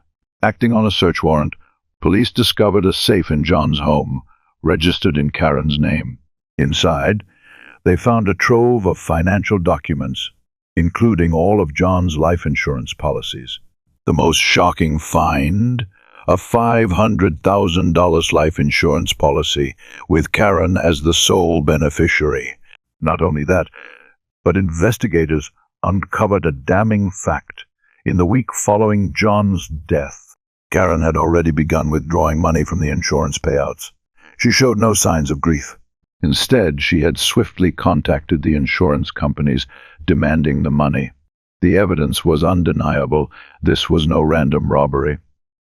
Acting on a search warrant, police discovered a safe in John's home, registered in Karen's name. Inside, they found a trove of financial documents, including all of John's life insurance policies. The most shocking find, a $500,000 life insurance policy with Karen as the sole beneficiary. Not only that, but investigators uncovered a damning fact. In the week following John's death, Karen had already begun withdrawing money from the insurance payouts. She showed no signs of grief. Instead, she had swiftly contacted the insurance companies, demanding the money. The evidence was undeniable. This was no random robbery.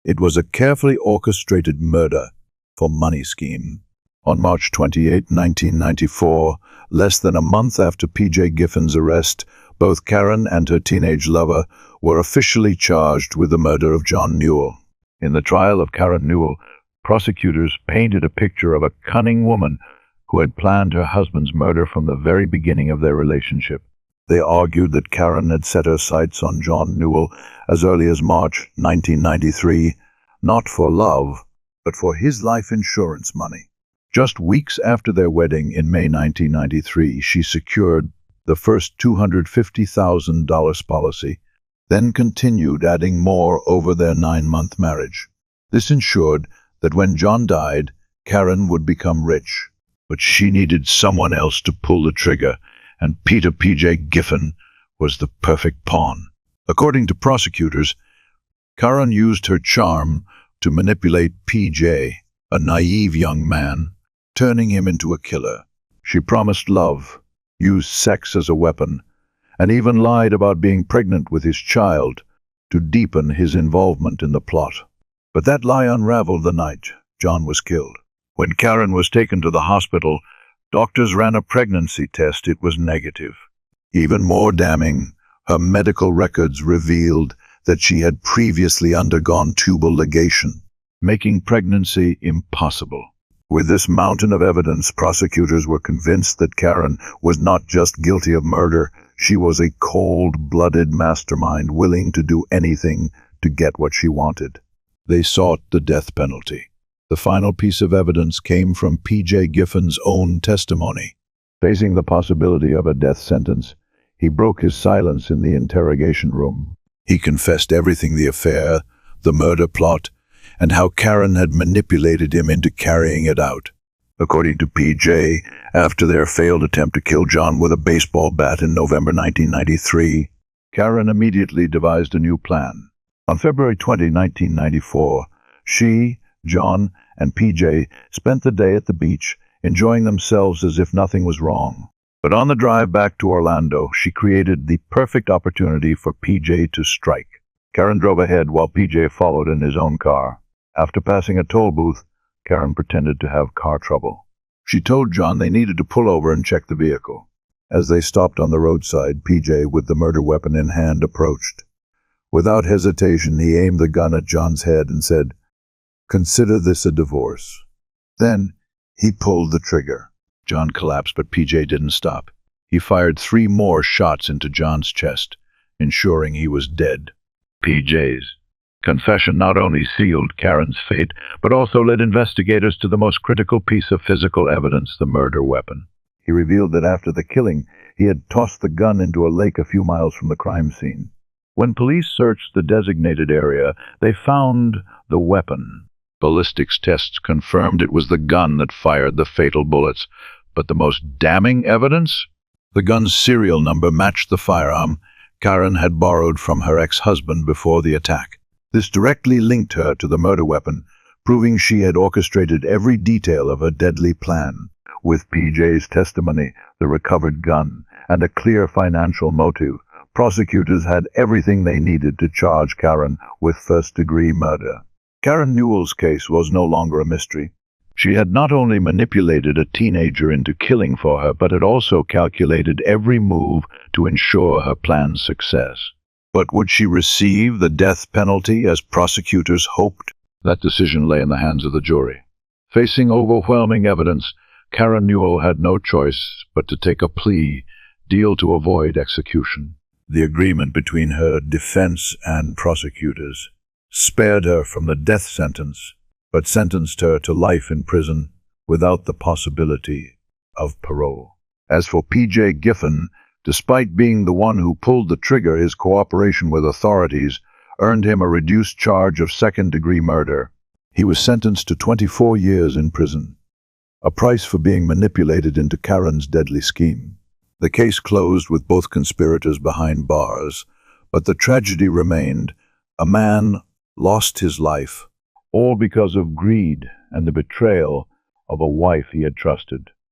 It was a carefully orchestrated murder for money scheme. On March 28, 1994, less than a month after P.J. Giffen's arrest, both Karen and her teenage lover were officially charged with the murder of John Newell. In the trial of Karen Newell, prosecutors painted a picture of a cunning woman who had planned her husband's murder from the very beginning of their relationship. They argued that Karen had set her sights on John Newell as early as March 1993, not for love, but for his life insurance money. Just weeks after their wedding in May 1993, she secured the first $250,000 policy, then continued adding more over their 9-month marriage. This ensured that when John died, Karen would become rich. But she needed someone else to pull the trigger, and Peter P.J. Giffen was the perfect pawn. According to prosecutors, Karen used her charm to manipulate P.J., a naive young man, turning him into a killer. She promised love, used sex as a weapon, and even lied about being pregnant with his child to deepen his involvement in the plot. But that lie unraveled the night John was killed. When Karen was taken to the hospital, doctors ran a pregnancy test. It was negative. Even more damning, her medical records revealed that she had previously undergone tubal ligation, making pregnancy impossible. With this mountain of evidence, prosecutors were convinced that Karen was not just guilty of murder, she was a cold-blooded mastermind willing to do anything to get what she wanted. They sought the death penalty. The final piece of evidence came from P.J. Giffen's own testimony. Facing the possibility of a death sentence, he broke his silence in the interrogation room. He confessed everything: the affair, the murder plot, and how Karen had manipulated him into carrying it out. According to P.J., after their failed attempt to kill John with a baseball bat in November 1993, Karen immediately devised a new plan. On February 20, 1994, she, John, and P.J. spent the day at the beach, enjoying themselves as if nothing was wrong. But on the drive back to Orlando, she created the perfect opportunity for P.J. to strike. Karen drove ahead while P.J. followed in his own car. After passing a toll booth, Karen pretended to have car trouble. She told John they needed to pull over and check the vehicle. As they stopped on the roadside, P.J., with the murder weapon in hand, approached. Without hesitation, he aimed the gun at John's head and said, "Consider this a divorce." Then he pulled the trigger. John collapsed, but P.J. didn't stop. He fired 3 more shots into John's chest, ensuring he was dead. P.J.'s confession not only sealed Karen's fate, but also led investigators to the most critical piece of physical evidence: the murder weapon. He revealed that after the killing, he had tossed the gun into a lake a few miles from the crime scene. When police searched the designated area, they found the weapon. Ballistics tests confirmed it was the gun that fired the fatal bullets. But the most damning evidence? The gun's serial number matched the firearm Karen had borrowed from her ex-husband before the attack. This directly linked her to the murder weapon, proving she had orchestrated every detail of her deadly plan. With P.J.'s testimony, the recovered gun, and a clear financial motive, prosecutors had everything they needed to charge Karen with first-degree murder. Karen Newell's case was no longer a mystery. She had not only manipulated a teenager into killing for her, but had also calculated every move to ensure her plan's success. But would she receive the death penalty as prosecutors hoped? That decision lay in the hands of the jury. Facing overwhelming evidence, Karen Newell had no choice but to take a plea deal to avoid execution. The agreement between her defense and prosecutors spared her from the death sentence, but sentenced her to life in prison without the possibility of parole. As for P.J. Giffen, despite being the one who pulled the trigger, his cooperation with authorities earned him a reduced charge of second-degree murder. He was sentenced to 24 years in prison, a price for being manipulated into Karen's deadly scheme. The case closed with both conspirators behind bars, but the tragedy remained. A man lost his life, all because of greed and the betrayal of a wife he had trusted.